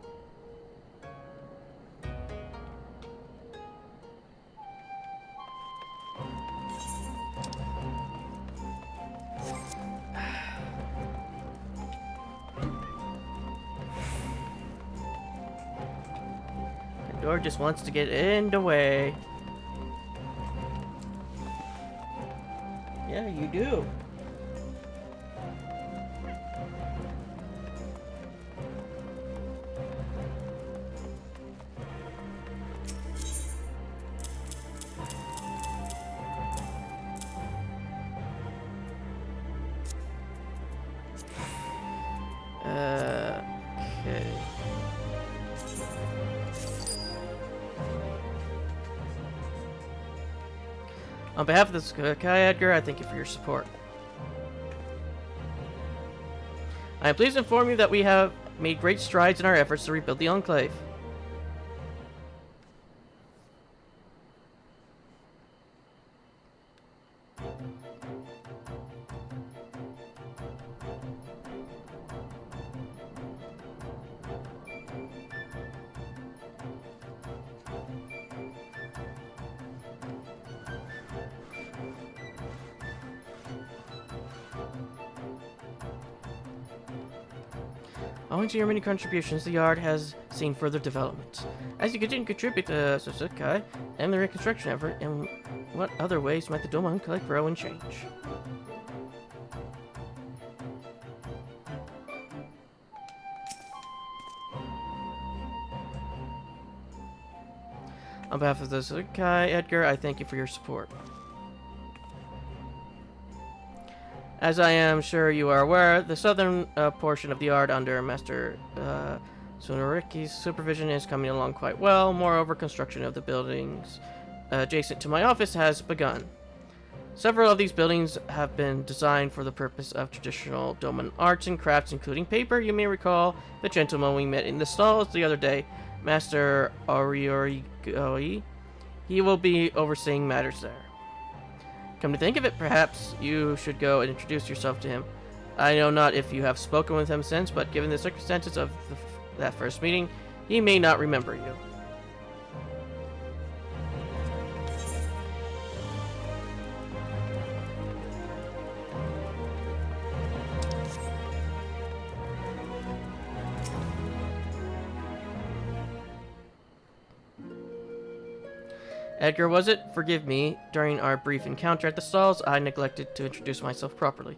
Speaker 1: Door just wants to get in the way. Yeah, you do. Okay. On behalf of the Suzukai, Edgar, I thank you for your support. I am pleased to inform you that we have made great strides in our efforts to rebuild the Enclave. Owing to your many contributions, the yard has seen further development. As you continue to contribute to Suzukai and the reconstruction effort, in what other ways might the Doma Enclave grow and change? On behalf of the Suzukai, Edgar, I thank you for your support. As I am sure you are aware, the southern portion of the yard under Master Tsunariki's supervision is coming along quite well. Moreover, construction of the buildings adjacent to my office has begun. Several of these buildings have been designed for the purpose of traditional Doman arts and crafts, including paper. You may recall the gentleman we met in the stalls the other day, Master Ariorigoi. He will be overseeing matters there. Come to think of it, perhaps you should go and introduce yourself to him. I know not if you have spoken with him since, but given the circumstances of that first meeting, he may not remember you. Edgar, was it? Forgive me. During our brief encounter at the stalls, I neglected to introduce myself properly.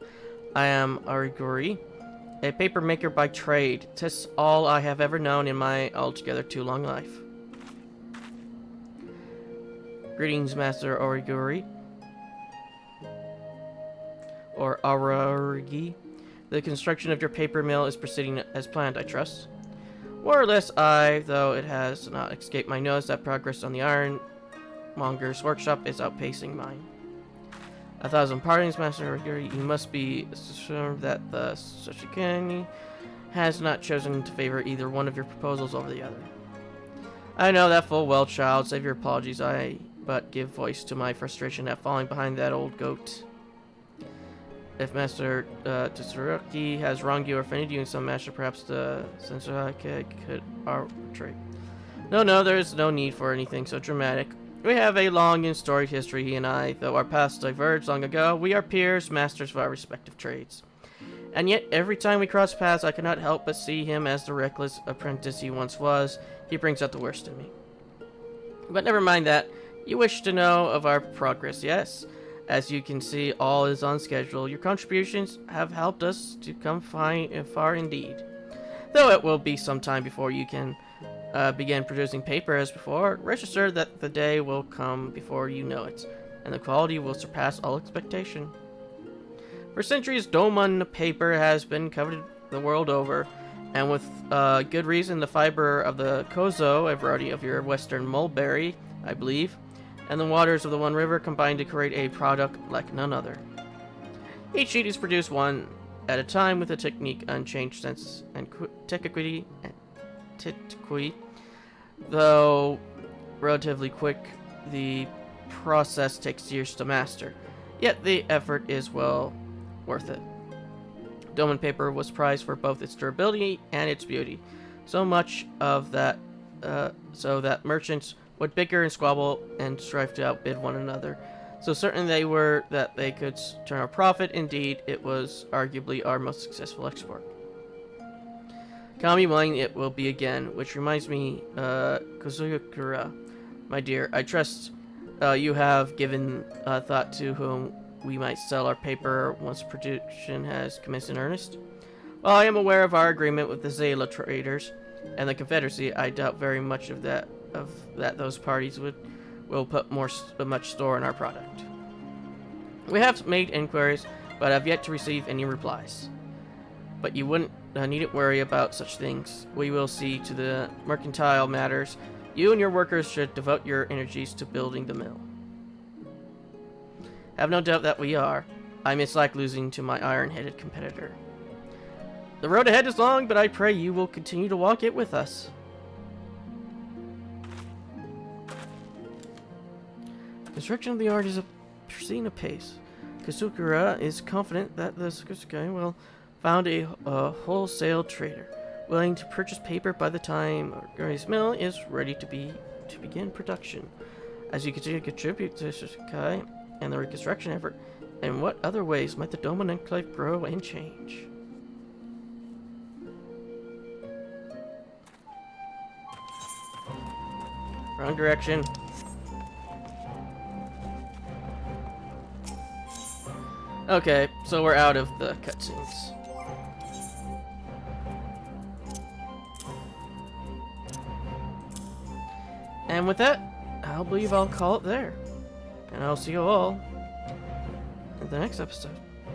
Speaker 1: I am Ariguri, a paper maker by trade. 'Tis all I have ever known in my altogether too long life. Greetings, Master Ariguri. Or Ararigi. The construction of your paper mill is proceeding as planned, I trust. More or less, though it has not escaped my nose that progress on the Ironmonger's workshop is outpacing mine. 1,000 pardons, Master Ariguri. You must be assured that the Sushikani has not chosen to favor either one of your proposals over the other. I know that full well, child. Save your apologies. I but give voice to my frustration at falling behind that old goat. If Master Tsuruki has wronged you or offended you in some manner, perhaps the Sensei could arbitrate. No, there is no need for anything so dramatic. We have a long and storied history, he and I. Though our paths diverged long ago, we are peers, masters of our respective trades. And yet, every time we cross paths, I cannot help but see him as the reckless apprentice he once was. He brings out the worst in me. But never mind that. You wish to know of our progress, yes? As you can see, all is on schedule. Your contributions have helped us to come far indeed. Though it will be some time before you can begin producing paper as before, rest assured that the day will come before you know it, and the quality will surpass all expectation. For centuries, Doman paper has been coveted the world over, and with good reason. The fiber of the kozo, a variety of your western mulberry, I believe, and the waters of the One River combine to create a product like none other. Each sheet is produced one at a time with a technique unchanged since antiquity, though relatively quick. The process takes years to master, yet the effort is well worth it. Doman paper was prized for both its durability and its beauty, so much of that so that merchants would bicker and squabble and strive to outbid one another. So certain they were that they could turn a profit. Indeed, it was arguably our most successful export. Call me willing it will be again, which reminds me, Kozuyukura, my dear, I trust you have given thought to whom we might sell our paper once production has commenced in earnest. While I am aware of our agreement with the Zayla traders and the Confederacy, I doubt very much that those parties will put much store in our product. We have made inquiries, but have yet to receive any replies. But you wouldn't needn't worry about such things. We will see to the mercantile matters. You and your workers should devote your energies to building the mill. Have no doubt that we are. I mislike losing to my iron-headed competitor. The road ahead is long, but I pray you will continue to walk it with us. Construction of the art is proceeding apace. Kasukura is confident that the Sukusukai will found a wholesale trader willing to purchase paper by the time Gary's mill is ready to begin production. As you continue to contribute to Sukusukai and the reconstruction effort, in what other ways might the Doman Enclave grow and change? Wrong direction. Okay, so we're out of the cutscenes. And with that, I believe I'll call it there. And I'll see you all in the next episode.